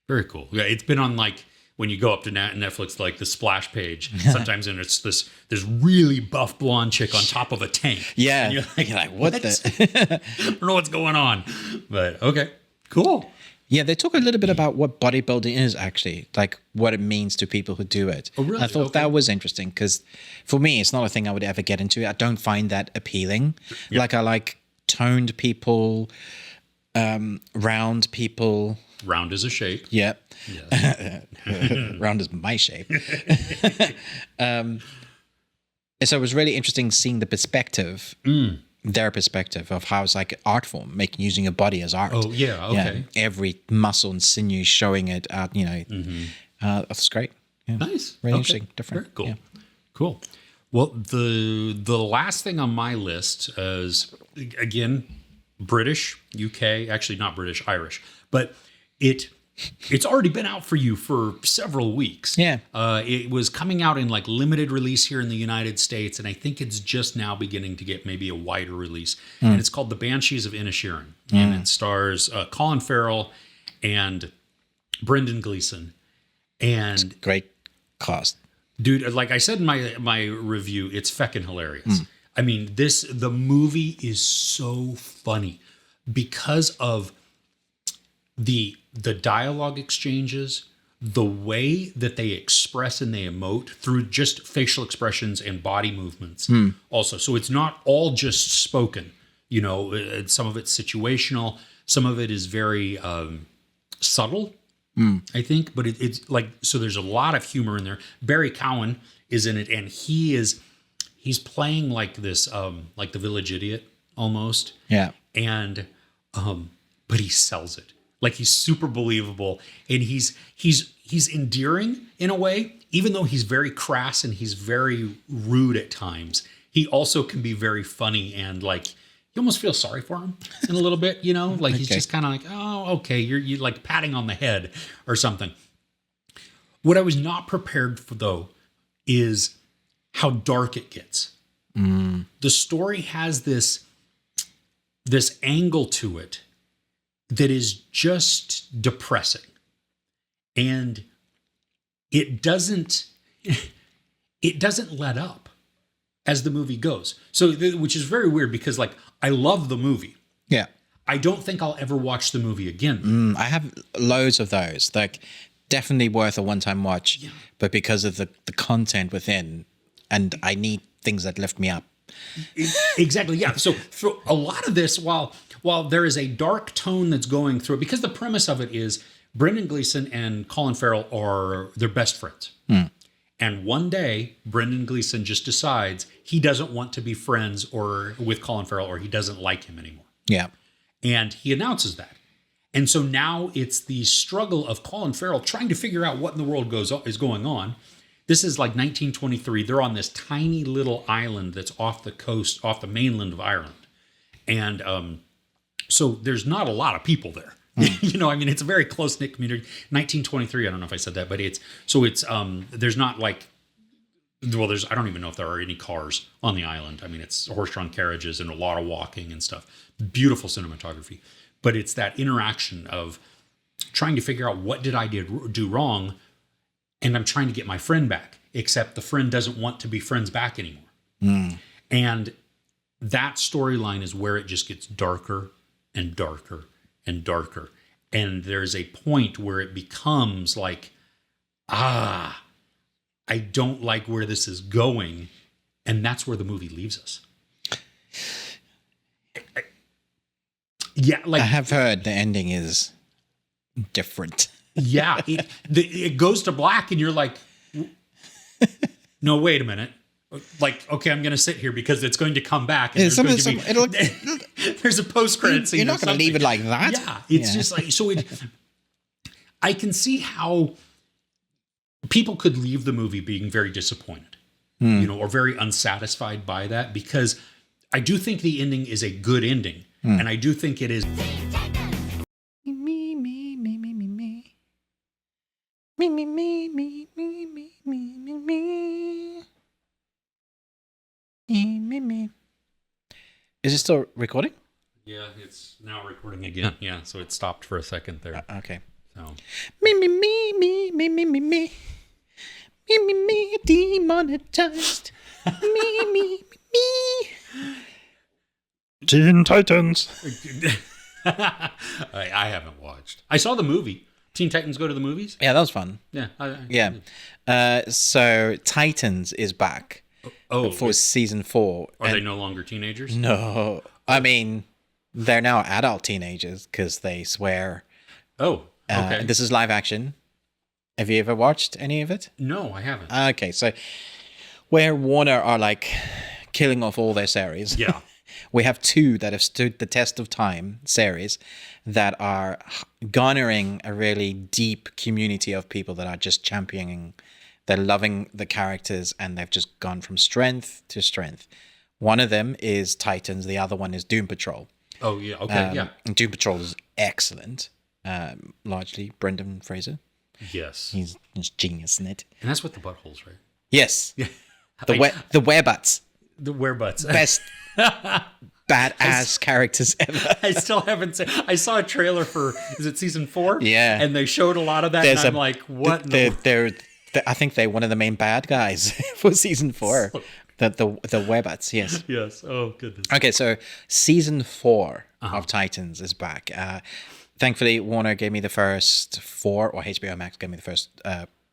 Very cool. Yeah. It's been on, like, when you go up to Netflix, like the splash page, sometimes, and it's this really buff blonde chick on top of a tank. Yeah. And you're like, what? the? I don't know what's going on. But okay. Cool. Yeah, they talk a little bit about what bodybuilding is actually, like what it means to people who do it. Oh, really? I thought that was interesting because for me, it's not a thing I would ever get into. I don't find that appealing. Yep. Like I like toned people, round people. Round is a shape. Yeah. Yes. Round is my shape. And so it was really interesting seeing the perspective. Their perspective of how it's like art form, using your body as art. Oh, yeah, okay. Yeah, every muscle and sinew showing it out, that's great. Yeah. Nice. Really interesting, different. Very cool. Yeah. Cool. Well, the last thing on my list is, again, British, UK, actually not British, Irish, but it's already been out for you for several weeks. Yeah. It was coming out in like limited release here in the United States, and I think it's just now beginning to get maybe a wider release. And it's called The Banshees of Inisherin. And it stars Colin Farrell and Brendan Gleeson. And great cast. Dude, like I said in my review, it's feckin' hilarious. I mean, the movie is so funny because of the dialogue exchanges, the way that they express and they emote through just facial expressions and body movements also. So it's not all just spoken, you know, some of it's situational, some of it is very subtle, I think, but it's like, so there's a lot of humor in there. Barry Cowan is in it, and he's playing like this, like the village idiot almost. Yeah. And, but he sells it. Like he's super believable, and he's endearing in a way, even though he's very crass and he's very rude at times. He also can be very funny, and like you almost feel sorry for him in a little bit, you know, like he's just kind of like, oh, okay, you're like patting on the head or something. What I was not prepared for though is how dark it gets. The story has this angle to it that is just depressing, and it doesn't let up as the movie goes. So, which is very weird because like I love the movie. Yeah. I don't think I'll ever watch the movie again. I have loads of those. Like definitely worth a one-time watch, but because of the content within, and I need things that lift me up. Exactly. Yeah. So for a lot of this, while there is a dark tone that's going through it, because the premise of it is Brendan Gleeson and Colin Farrell they're best friends. And one day, Brendan Gleeson just decides he doesn't want to be friends with Colin Farrell, or he doesn't like him anymore. Yeah. And he announces that. And so now it's the struggle of Colin Farrell trying to figure out what in the world is going on. This is like 1923. They're on this tiny little island that's off the coast, off the mainland of Ireland. And so there's not a lot of people there. You know, I mean, it's a very close-knit community. 1923, I don't know if I said that, but there's not like, well, I don't even know if there are any cars on the island. I mean, it's horse-drawn carriages and a lot of walking and stuff. Beautiful cinematography. But it's that interaction of trying to figure out what did I do wrong, and I'm trying to get my friend back, except the friend doesn't want to be friends back anymore. And that storyline is where it just gets darker and darker and darker. And there's a point where it becomes like, I don't like where this is going. And that's where the movie leaves us. Yeah, like I have heard the ending is different. Yeah, it goes to black, and you're like, no, wait a minute. Like, okay, I'm going to sit here because it's going to come back. And there's a post-credit scene. You're not going to leave it like that. Yeah, it's just like, so I can see how people could leave the movie being very disappointed, you know, or very unsatisfied by that, because I do think the ending is a good ending. And I do think it is. Is it still recording? Yeah, it's now recording again. Yeah, so it stopped for a second there. Okay. So. Me, demonetized. me. Teen Titans. I haven't watched. I saw the movie. Teen Titans Go to the Movies? Yeah, that was fun. Yeah. So Titans is back for season 4. Are they no longer teenagers? No. I mean, they're now adult teenagers because they swear. Oh, okay. This is live action. Have you ever watched any of it? No, I haven't. Okay, so where Warner are like killing off all their series. Yeah. We have 2 that have stood the test of time series that are garnering a really deep community of people that are just championing. They're loving the characters, and they've just gone from strength to strength. One of them is Titans. The other one is Doom Patrol. Oh, yeah. Okay, yeah. Doom Patrol is excellent. Largely Brendan Fraser. Yes. He's genius in it. And that's with the buttholes, right? Yes. Yeah. The werebutts. The werebutts. Best badass characters ever. I still haven't seen. I saw a trailer for, is it season 4? Yeah. And they showed a lot of that, and I'm like, what? They're I think they're one of the main bad guys for season 4. The Webbats, yes. Yes. Oh, goodness. Okay, so season 4 of Titans is back. Thankfully, Warner gave me the first 4, or HBO Max gave me the first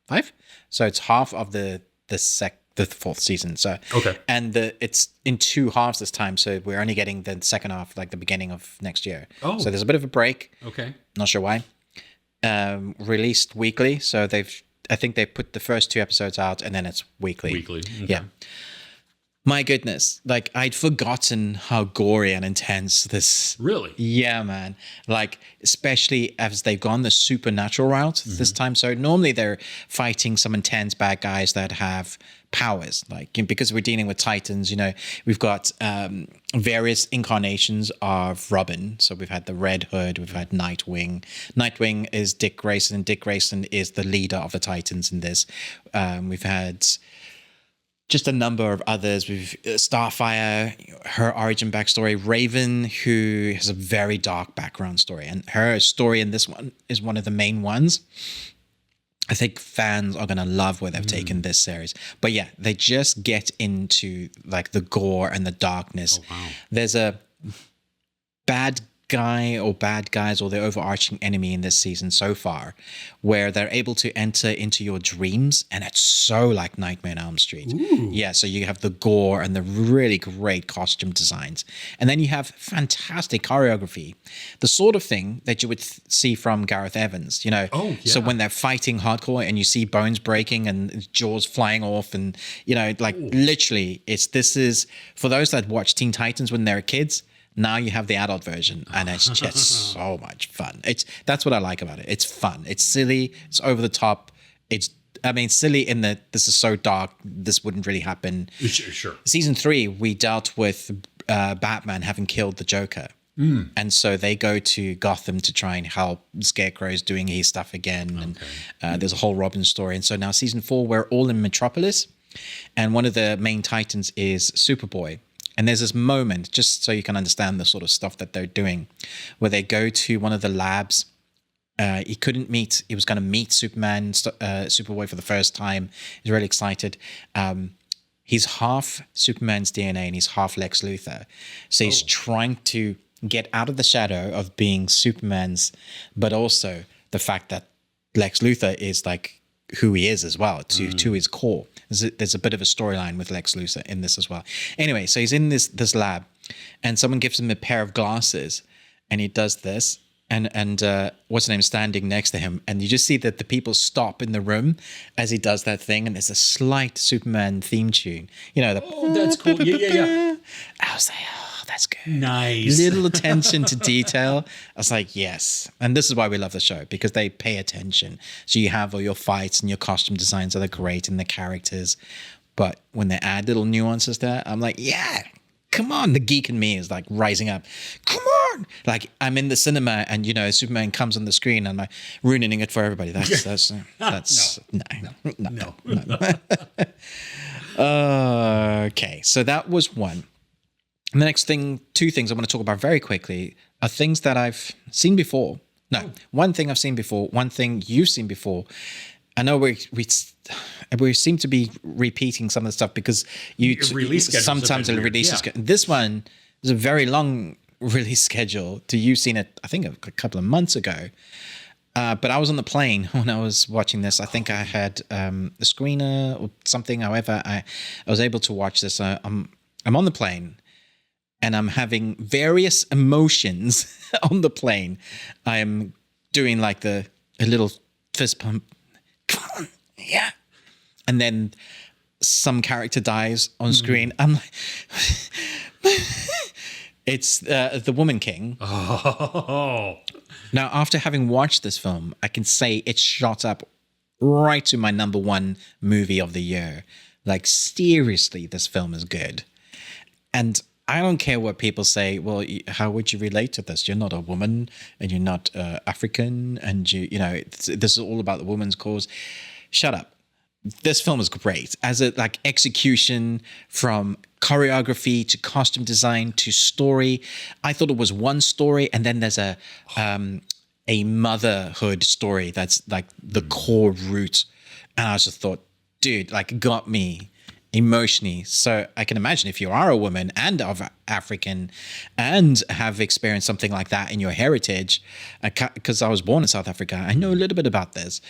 5. So it's half of the 4th season. So Okay. and it's in 2 halves this time. So we're only getting the second half, like the beginning of next year. Oh. So there's a bit of a break. Okay. Not sure why. Released weekly. So I think they put the first 2 episodes out, and then it's weekly. Weekly. Okay. Yeah. My goodness, like I'd forgotten how gory and intense this. Really? Yeah, man. Like especially as they've gone the supernatural route this time. So normally they're fighting some intense bad guys that have powers. Like because we're dealing with Titans, we've got various incarnations of Ruben. So we've had the Red Hood, we've had Nightwing. Nightwing is Dick Grayson. Dick Grayson is the leader of the Titans in this. We've had just a number of others. We've Starfire, her origin backstory, Raven, who has a very dark background story, and her story in this one is one of the main ones. I think fans are gonna love where they've taken this series. But yeah, they just get into like the gore and the darkness. Oh, wow. There's a bad guy or bad guys or the overarching enemy in this season so far where they're able to enter into your dreams, and it's so like Nightmare on Elm Street. Ooh. Yeah, so you have the gore and the really great costume designs, and then you have fantastic choreography, the sort of thing that you would see from Gareth Evans, Oh, yeah. So when they're fighting hardcore and you see bones breaking and jaws flying off, and literally this is for those that watch Teen Titans when they were kids. Now you have the adult version, and it's just so much fun. That's what I like about it. It's fun. It's silly. It's over the top. Silly in that this is so dark. This wouldn't really happen. Sure. Season 3, we dealt with Batman having killed the Joker. And so they go to Gotham to try and help Scarecrow's doing his stuff again. And there's a whole Robin story. And so now season 4, we're all in Metropolis. And one of the main Titans is Superboy. And there's this moment, just so you can understand the sort of stuff that they're doing, where they go to one of the labs. He was going to meet Superboy for the first time. He's really excited. He's half Superman's DNA and he's half Lex Luthor. So he's trying to get out of the shadow of being Superman's, but also the fact that Lex Luthor is like who he is as well, to his core. There's a bit of a storyline with Lex Luthor in this as well. Anyway, so he's in this lab, and someone gives him a pair of glasses, and he does this, and what's her name standing next to him, and you just see that the people stop in the room as he does that thing, and there's a slight Superman theme tune. That's cool. Yeah. I was like, oh, that's good. Nice. Little attention to detail. I was like, yes. And this is why we love the show, because they pay attention. So you have all your fights and your costume designs that are great and the characters. But when they add little nuances there, I'm like, yeah, come on. The geek in me is like rising up. Come on. Like I'm in the cinema and, Superman comes on the screen and I'm like ruining it for everybody. That's no. Okay. So that was one. And the next thing, 2 things I want to talk about very quickly are things that I've seen before. No, one thing I've seen before, one thing you've seen before. I know we seem to be repeating some of the stuff because sometimes the release is this one is a very long release schedule. You've seen it, I think, a couple of months ago. But I was on the plane when I was watching this. I think I had a screener or something. However, I was able to watch this. I'm on the plane. And I'm having various emotions on the plane. I am doing like a little fist pump. Come on, yeah. And then some character dies on screen. I'm like, it's the Woman King. Oh. Now, after having watched this film, I can say it shot up right to my number 1 movie of the year. Like, seriously, this film is good. And I don't care what people say. Well, how would you relate to this? You're not a woman, and you're not African, and this is all about the woman's cause. Shut up. This film is great as a execution, from choreography to costume design to story. I thought it was one story, and then there's a motherhood story that's like the core root And I just thought, dude, like, got me emotionally. So I can imagine if you are a woman and of African and have experienced something like that in your heritage, because I was born in South Africa, I know a little bit about this.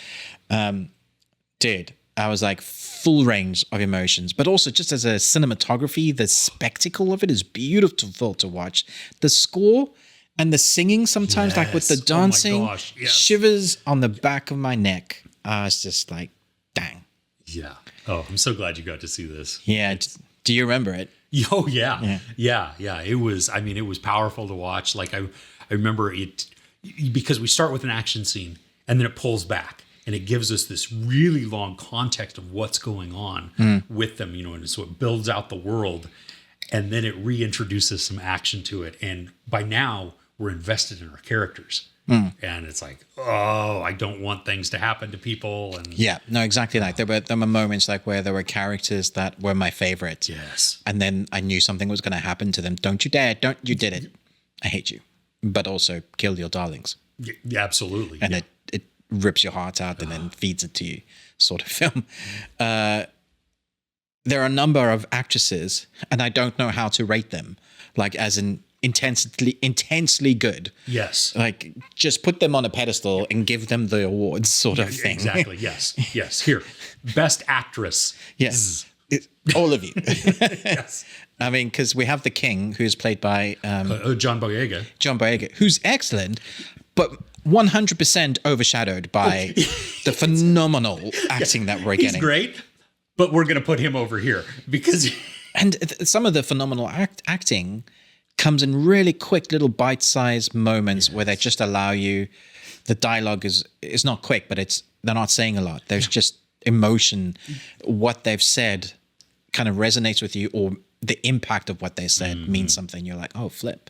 Dude, I was like full range of emotions, but also just as a cinematography, the spectacle of it is beautiful to watch. The score and the singing sometimes, like with the Yes. Oh my dancing, gosh, yes. shivers on the back of my neck. I was just like, dang. Yeah. Oh, I'm so glad you got to see this. Yeah. Do you remember it? Oh yeah. It was, I mean, it was powerful to watch. Like I remember it because we start with an action scene and then it pulls back and it gives us this really long context of what's going on with them, you know, and so it builds out the world and then it reintroduces some action to it. And by now we're invested in our characters. And it's like, oh, I don't want things to happen to people. And Yeah, no, exactly. Like there were moments like where there were characters that were my favorite. yes. And then I knew something was going to happen to them. Don't you dare. Don't you did it. I hate you. But also kill your darlings. Yeah, absolutely. And yeah. it rips your heart out and then feeds it to you sort of film. There are a number of actresses and I don't know how to rate them. Like as in intensely good. Yes. Like just put them on a pedestal and give them the awards sort of thing. Exactly. Yes. Yes. Here, best actress. Yes. All of you. Yes. I mean, because we have the king who's played by John Boyega. John Boyega, who's excellent, but 100% overshadowed by the phenomenal acting that we're He's getting. great, but we're going to put him over here because And some of the phenomenal acting comes in really quick little bite-sized moments where they just allow you. The dialogue is not quick, but they're not saying a lot. There's just emotion. What they've said kind of resonates with you, or the impact of what they said means something. You're like, oh, flip.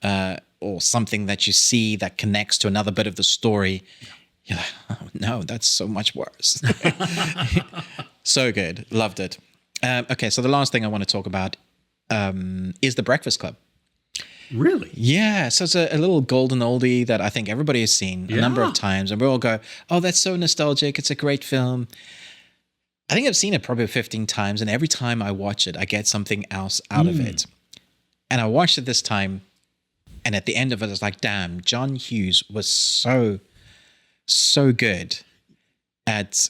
Or something that you see that connects to another bit of the story. You're like, oh, no, that's so much worse. So good. Loved it. Okay, so the last thing I want to talk about is The Breakfast Club. really, Yeah, so it's a little golden oldie that I think everybody has seen a number of times, and we all go, "Oh, that's so nostalgic! It's a great film." I think I've seen it probably 15 times, and every time I watch it, I get something else out of it. And I watched it this time, and at the end of it, I was like, "Damn, John Hughes was so good at."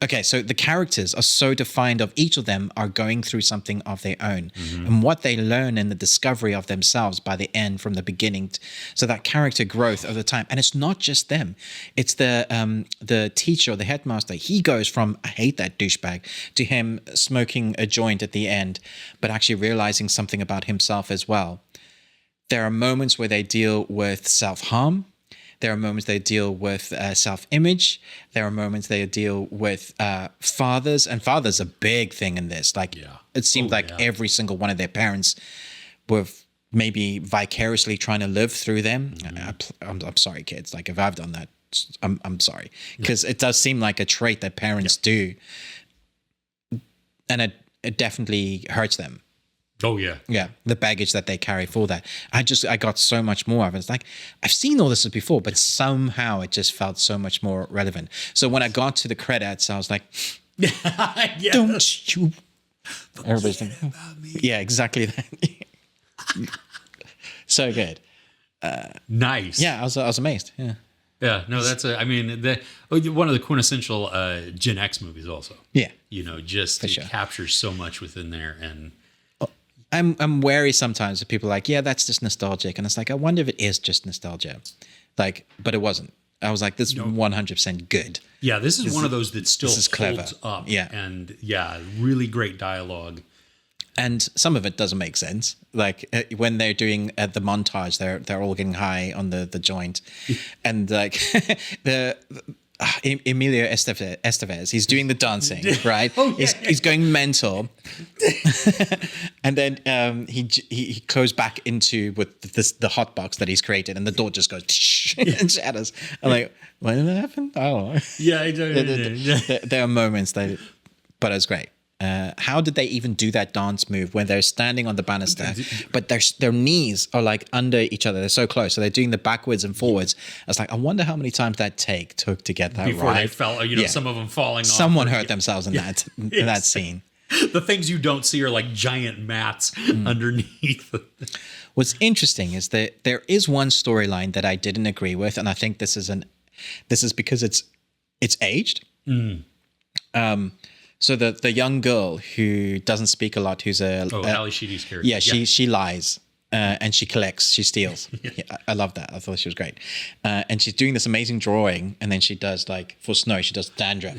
Okay, so the characters are so defined of each of them are going through something of their own and what they learn in the discovery of themselves by the end from the beginning. So that character growth over time. And it's not just them. It's the teacher or the headmaster. He goes from, I hate that douchebag, to him smoking a joint at the end, but actually realizing something about himself as well. There are moments where they deal with self-harm. There are moments they deal with self-image. There are moments they deal with fathers, and fathers a big thing in this. Like it seemed every single one of their parents were maybe vicariously trying to live through them. I'm sorry, kids. Like if I've done that, I'm sorry, because it does seem like a trait that parents do, and it definitely hurts them. oh yeah, Yeah, the baggage that they carry for that. I got so much more of it. It's like, I've seen all this before, but somehow it just felt so much more relevant. So when I got to the credits, I was like, yeah. don't you... Everybody's like, yeah, exactly that. So good. Nice. Yeah, I was amazed. Yeah. Yeah, no, that's one of the quintessential Gen X movies also. Yeah. You know, just it sure. captures so much within there. And I'm wary sometimes of people like, yeah, that's just nostalgic. And it's like, I wonder if it is just nostalgia. Like, but it wasn't. I was like, this is 100% good. yeah, this is one of those that still is clever. holds up. Yeah. And yeah, really great dialogue. And some of it doesn't make sense. Like when they're doing the montage, they're all getting high on the joint, and like the Emilio Estevez, he's doing the dancing, right? He's going mental, and then he goes back into with the hot box that he's created, and the door just goes and shatters. I'm like, when did that happen? I don't know. Yeah, There are moments that, but it's great. How did they even do that dance move when they're standing on the banister, but their knees are like under each other? They're so close, so they're doing the backwards and forwards. I was like, I wonder how many times that took to get that Before right. they fell, some of them falling off. Someone hurt themselves in that scene. The things you don't see are like giant mats underneath. What's interesting is that there is one storyline that I didn't agree with, and I think this is because it's aged. So the young girl who doesn't speak a lot, who's Ali Sheedy's character. Yeah, she lies and she collects, she steals. Yeah, I love that. I thought she was great. And she's doing this amazing drawing, and then she does like for Snow, she does dandruff.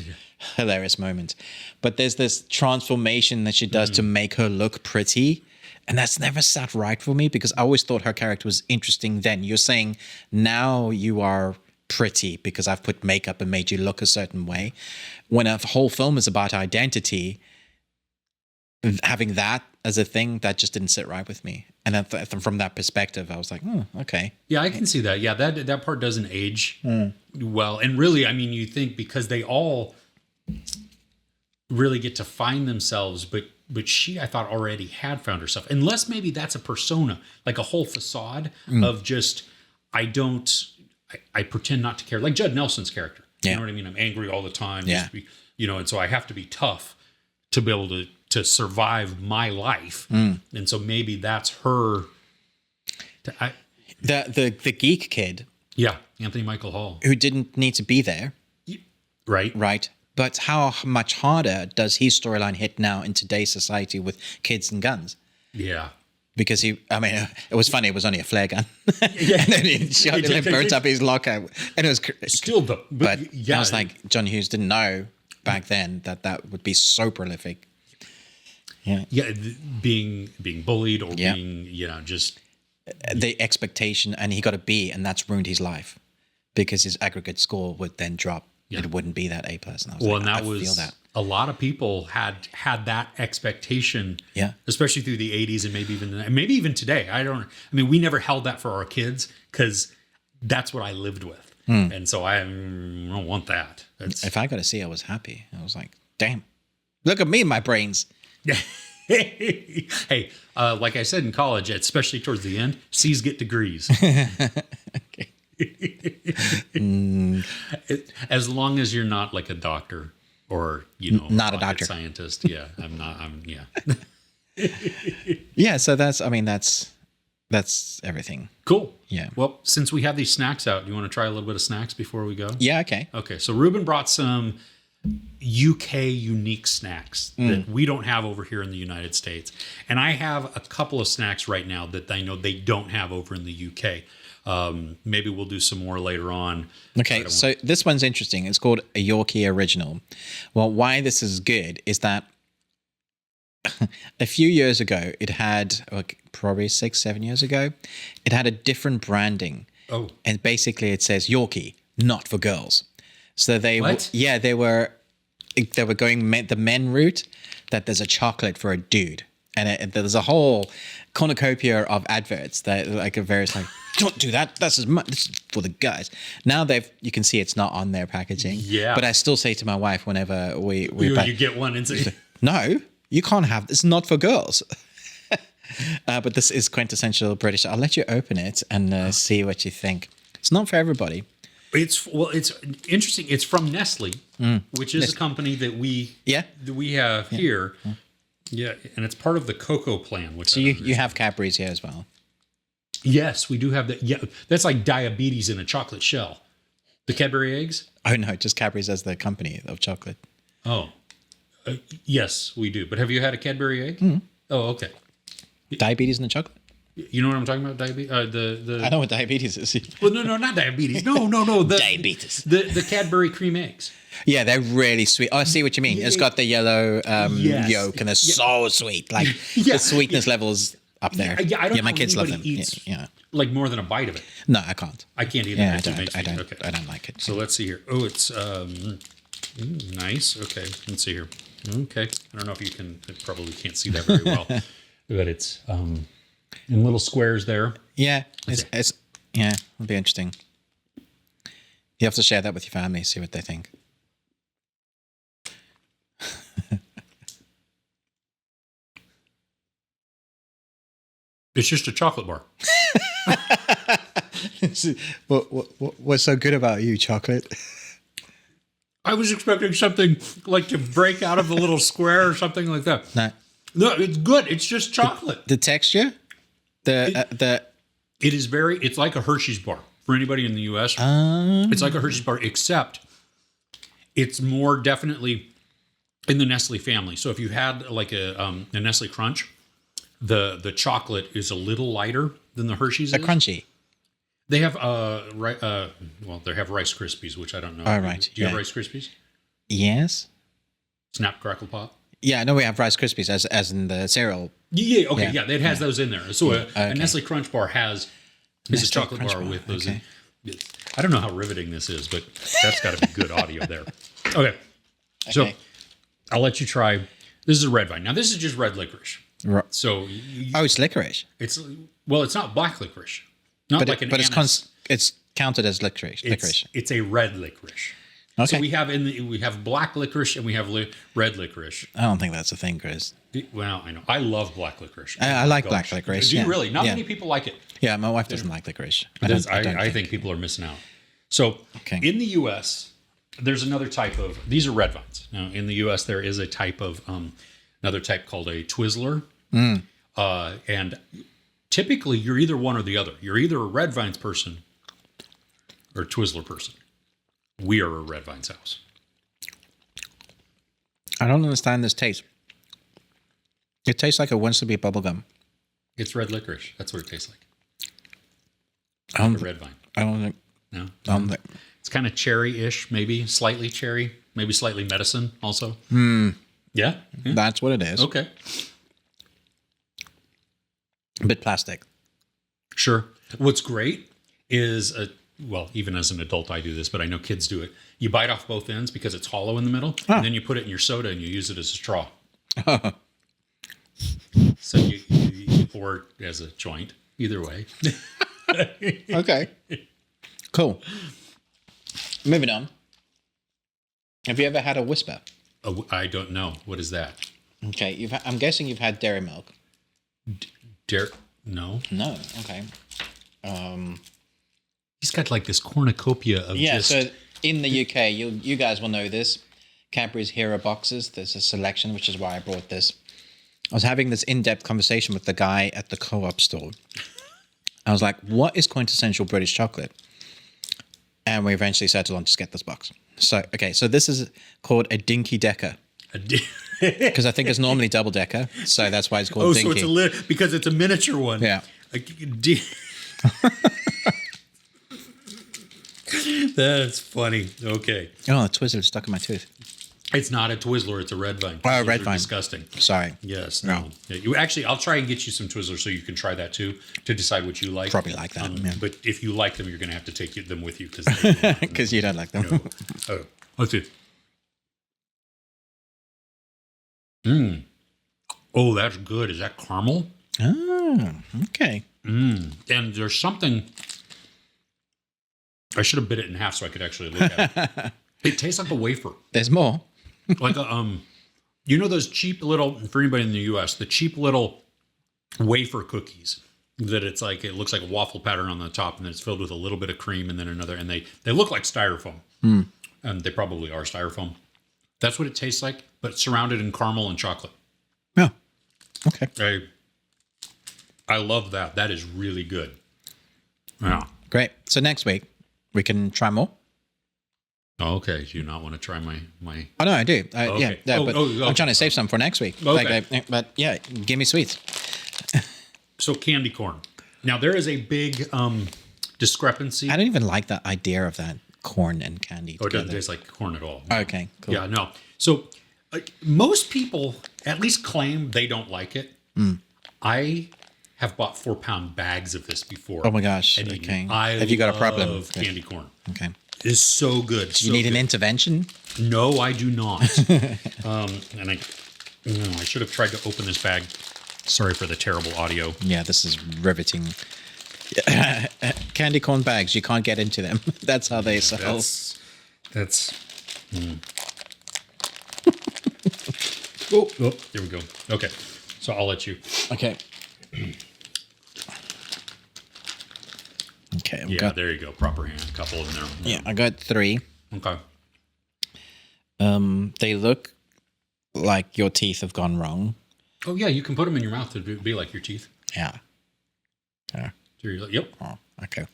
Hilarious moment. But there's this transformation that she does to make her look pretty. And that's never sat right for me because I always thought her character was interesting then. You're saying now you are pretty because I've put makeup and made you look a certain way. When a whole film is about identity, having that as a thing, that just didn't sit right with me. And then from that perspective, I was like, okay. Yeah, I can see that. Yeah, that part doesn't age well. And really, I mean, you think because they all really get to find themselves, but she, I thought, already had found herself. Unless maybe that's a persona, like a whole facade of just, I pretend not to care. Like Judd Nelson's character. Yeah. You know what I mean? I'm angry all the time. Yeah. And so I have to be tough to be able to survive my life. And so maybe that's her. The geek kid. Yeah. Anthony Michael Hall. Who didn't need to be there. Right. But how much harder does his storyline hit now in today's society with kids and guns? Yeah. Because it was funny. It was only a flare gun. Yeah. And then he shot it and burnt up his locker. And it was still but I was like, John Hughes didn't know back then that would be so prolific. Yeah. Yeah. Being bullied or being, just the expectation, and he got a B, and that's ruined his life because his aggregate score would then drop. Yeah. It wouldn't be that A+. And I was I feel that. A lot of people had that expectation, especially through the 80s and maybe even today. We never held that for our kids because that's what I lived with. And so I don't want that. If I got a C, I was happy. I was like, damn, look at me, my brains. Hey, like I said in college, especially towards the end, C's get degrees. Okay. As long as you're not like a doctor or not a doctor scientist. Yeah, I'm not. Yeah, so that's everything. Cool. Yeah. Well, since we have these snacks out, do you want to try a little bit of snacks before we go? Yeah. Okay. So Ruben brought some UK unique snacks that we don't have over here in the United States, and I have a couple of snacks right now that I know they don't have over in the UK. Maybe we'll do some more later on. Okay, so this one's interesting. It's called a Yorkie Original. Well, why this is good is that a few years ago, it had, probably 6-7 years ago, it had a different branding. Oh. And basically it says Yorkie, not for girls. So they were going the men route, that there's a chocolate for a dude. And there's a whole cornucopia of adverts that like are various like, don't do that. This is for the guys. Now you can see it's not on their packaging. Yeah. But I still say to my wife whenever you get one and say, no, you can't have this. It's not for girls. But this is quintessential British. I'll let you open it and see what you think. It's not for everybody. It's interesting. It's from Nestle, which is a company that we have here. Yeah, and it's part of the Cocoa Plan. Which so you have Cadbury's here as well. Yes, we do have that. Yeah, that's like diabetes in a chocolate shell. The Cadbury eggs? Oh no, just Cadbury's as the company of chocolate. Oh, yes, we do. But have you had a Cadbury egg? Oh, okay. Diabetes in the chocolate? You know what I'm talking about? Diabetes. I know what diabetes is. Well, no, not diabetes. No. Diabetes. The Cadbury cream eggs. Yeah, they're really sweet. Oh, I see what you mean. It's got the yellow yolk, and they're so sweet. Like the sweetness levels up there. Yeah, I don't know my kids love them. Eats like more than a bite of it. No, I can't. I can't either. Yeah, I don't like it. So let's see here. Oh, it's nice. Okay, let's see here. Okay, I don't know if you can. Probably can't see that very well, but it's in little squares there. Yeah, it's it'll be interesting. You have to share that with your family, see what they think. It's just a chocolate bar. What's so good about you, chocolate? I was expecting something like to break out of the little square or something like that. No. No, it's good. It's just chocolate. The texture? The It is very, it's like a Hershey's bar for anybody in the US. It's like a Hershey's bar, except it's more definitely in the Nestle family. So if you had like a Nestle Crunch, the chocolate is a little lighter than the Hershey's is. crunchy. They have they have Rice Krispies, which I don't know. Oh, right. Do you have Rice Krispies? Yes. Snap, Crackle, Pop? Yeah, I know we have Rice Krispies as in the cereal. Yeah, okay, yeah, it has those in there. So a Nestle Crunch bar is a chocolate Crunch bar bar, with those okay. in. I don't know how riveting this is, but that's got to be good audio there. Okay. So Okay. I'll let you try. This is a red vine. Now, this is just red licorice. Right. So Oh, it's licorice. it's not black licorice. Not But like an it's anise. it's counted as licorice. It's a red licorice. Okay. So we have black licorice and we have red licorice. I don't think that's a thing, Chris. Well, I know. I love black licorice. I like Gosh. black licorice. Do you yeah. really? Not Yeah. many people like it. Yeah, my wife doesn't like licorice. I think people are missing out. So Okay. in the U.S., there's another type of, these are red vines. Now, in the U.S., there is a type of, another type called a Twizzler. And typically, you're either one or the other. You're either a red vines person or a Twizzler person. We are a red vines house. I don't understand this taste. It tastes like a wants to be bubblegum. It's red licorice. That's what it tastes like. I don't, A red vine. I don't think. No? I don't think. It's kind of cherry-ish, maybe slightly cherry, maybe slightly medicine also. Yeah? That's what it is. Okay. A bit plastic. Sure. What's great is, even as an adult, I do this, but I know kids do it. You bite off both ends because it's hollow in the middle, and then you put it in your soda and you use it as a straw. So or as a joint, either way. Okay. Cool. Moving on. Have you ever had a whisper? I don't know. What is that? Okay, I'm guessing you've had dairy milk. No. No. Okay. He's got like this cornucopia of Yeah. just... So in the UK, you guys will know this. Cadbury's Hero boxes. There's a selection, which is why I brought this. I was having this in-depth conversation with the guy at the co-op store. I was like, "What is quintessential British chocolate?" And we eventually settled on just get this box. So this is called a Dinky Decker. Because I think it's normally double decker, so that's why it's called Dinky. So it's because it's a miniature one. Yeah. That's funny. Okay. Oh, the Twizzler is stuck in my tooth. It's not a Twizzler, it's a red vine. Oh, Twizzlers red are vine. Disgusting. Sorry. Yes, no. Yeah, I'll try and get you some Twizzlers so you can try that too, to decide what you like. Probably like that. Yeah. But if you like them, you're going to have to take them with you because you don't like them. No. Oh, let's see. Oh, that's good. Is that caramel? Oh, okay. And there's something. I should have bit it in half so I could actually look at it. It tastes like a wafer. There's more. Like a, those cheap little, for anybody in the US, the cheap little wafer cookies that it looks like a waffle pattern on the top and then it's filled with a little bit of cream and then another, and they look like styrofoam. And they probably are styrofoam. That's what it tastes like, but surrounded in caramel and chocolate. Oh, okay. I love that. That is really good. Yeah. Great. So next week, we can try more. Okay. Do you not want to try my... Oh, no, I do. Okay. Yeah, but okay. I'm trying to save some for next week. Okay. But yeah, give me sweets. So candy corn. Now, there is a big discrepancy. I don't even like the idea of that corn and candy It doesn't together. taste like corn at all. Okay, cool. Yeah, no. So most people at least claim they don't like it. I have bought 4-pound bags of this before. Oh my gosh. And Okay. Have you got a problem? Love candy corn. Okay. It's so good. Do you need an intervention? No, I do not. And I should have tried to open this bag. Sorry for the terrible audio. Yeah, this is riveting. Candy corn bags, you can't get into them. That's how they sell. That's. Oh, there we go. Okay, so I'll let you. Okay. we Yeah, got, there you go. Proper hand. Couple in there. yeah, I got 3. Okay. They look like your teeth have gone wrong. Oh, yeah, you can put them in your mouth to be like your teeth. Yeah. Yeah. So you're like, yep. Oh, okay.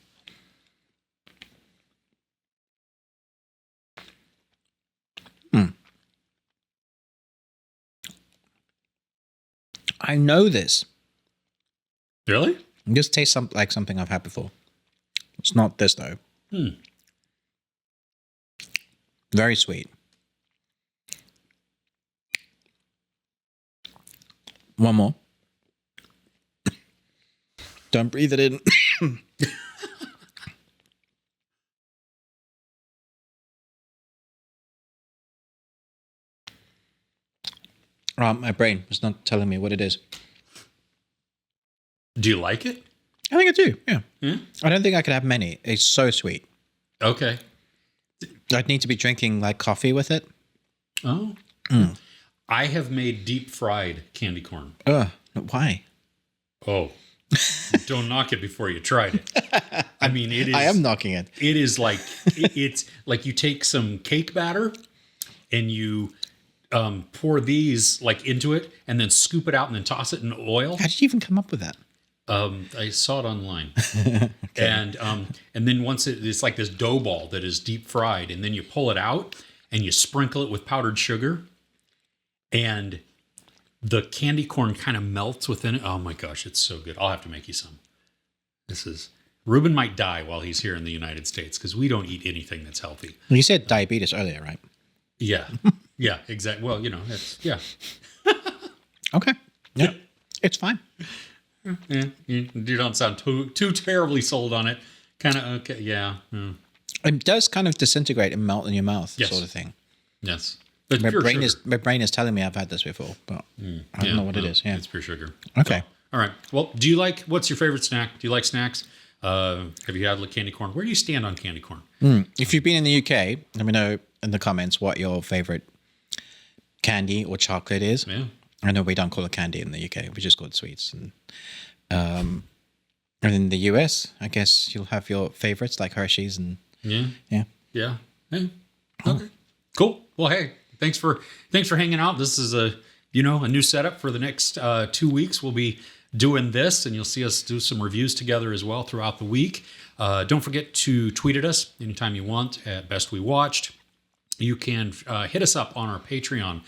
I know this. Really? It just tastes like something I've had before. It's not this though. Very sweet. One more. Don't breathe it in. My brain is not telling me what it is. Do you like it? I think I do, yeah. Yeah. I don't think I could have many. It's so sweet. Okay. I'd need to be drinking like coffee with it. Oh. I have made deep fried candy corn. Why? Oh. Don't knock it before you tried it. I mean, it is. I am knocking it. It is like, it's like you take some cake batter and you pour these like into it and then scoop it out and then toss it in oil. How did you even come up with that? I saw it online. And then once it's like this dough ball that is deep fried, and then you pull it out and you sprinkle it with powdered sugar, and the candy corn kind of melts within it. Oh my gosh, it's so good. I'll have to make you some. Ruben might die while he's here in the United States because we don't eat anything that's healthy. You said diabetes earlier, right? Yeah. Yeah, exactly. Well, yeah. Okay. Yeah. It's fine. Yeah, you don't sound too terribly sold on it. Kind of okay, yeah. It does kind of disintegrate and melt in your mouth, Yes. sort of thing. Yes, but My pure brain sugar. is telling me I've had this before, but I don't know what it is. Yeah. It's pure sugar. Okay. All right. Well, what's your favorite snack? Do you like snacks? Have you had candy corn? Where do you stand on candy corn? If you've been in the UK, let me know in the comments what your favorite candy or chocolate is. Yeah. I know we don't call it candy in the UK. We just call it sweets. And in the US, I guess you'll have your favorites like Hershey's and Yeah. yeah. Hey. Okay. Cool. Well, hey, thanks for hanging out. This is a new setup for the next 2 weeks. We'll be doing this, and you'll see us do some reviews together as well throughout the week. Don't forget to tweet at us anytime you want at Best We Watched. You can hit us up on our Patreon.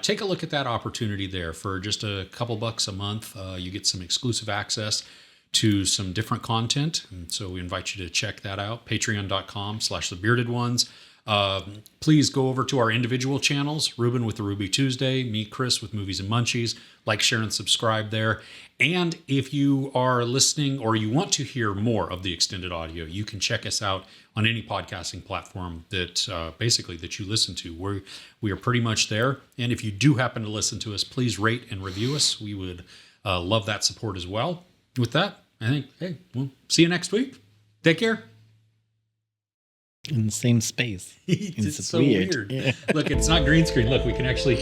Take a look at that opportunity there. For just a couple bucks a month, you get some exclusive access to some different content. And so we invite you to check that out, patreon.com/thebeardedones. Please go over to our individual channels, Ruben with the Ruby Tuesday, me, Chris with Movies and Munchies. Like, share, and subscribe there. And if you are listening or you want to hear more of the extended audio, you can check us out on any podcasting platform that that you listen to. We are pretty much there. And if you do happen to listen to us, please rate and review us. We would love that support as well. With that, I think, hey, we'll see you next week. Take care. In the same space. It's so weird. Yeah. Look, it's not green screen. Look, we can actually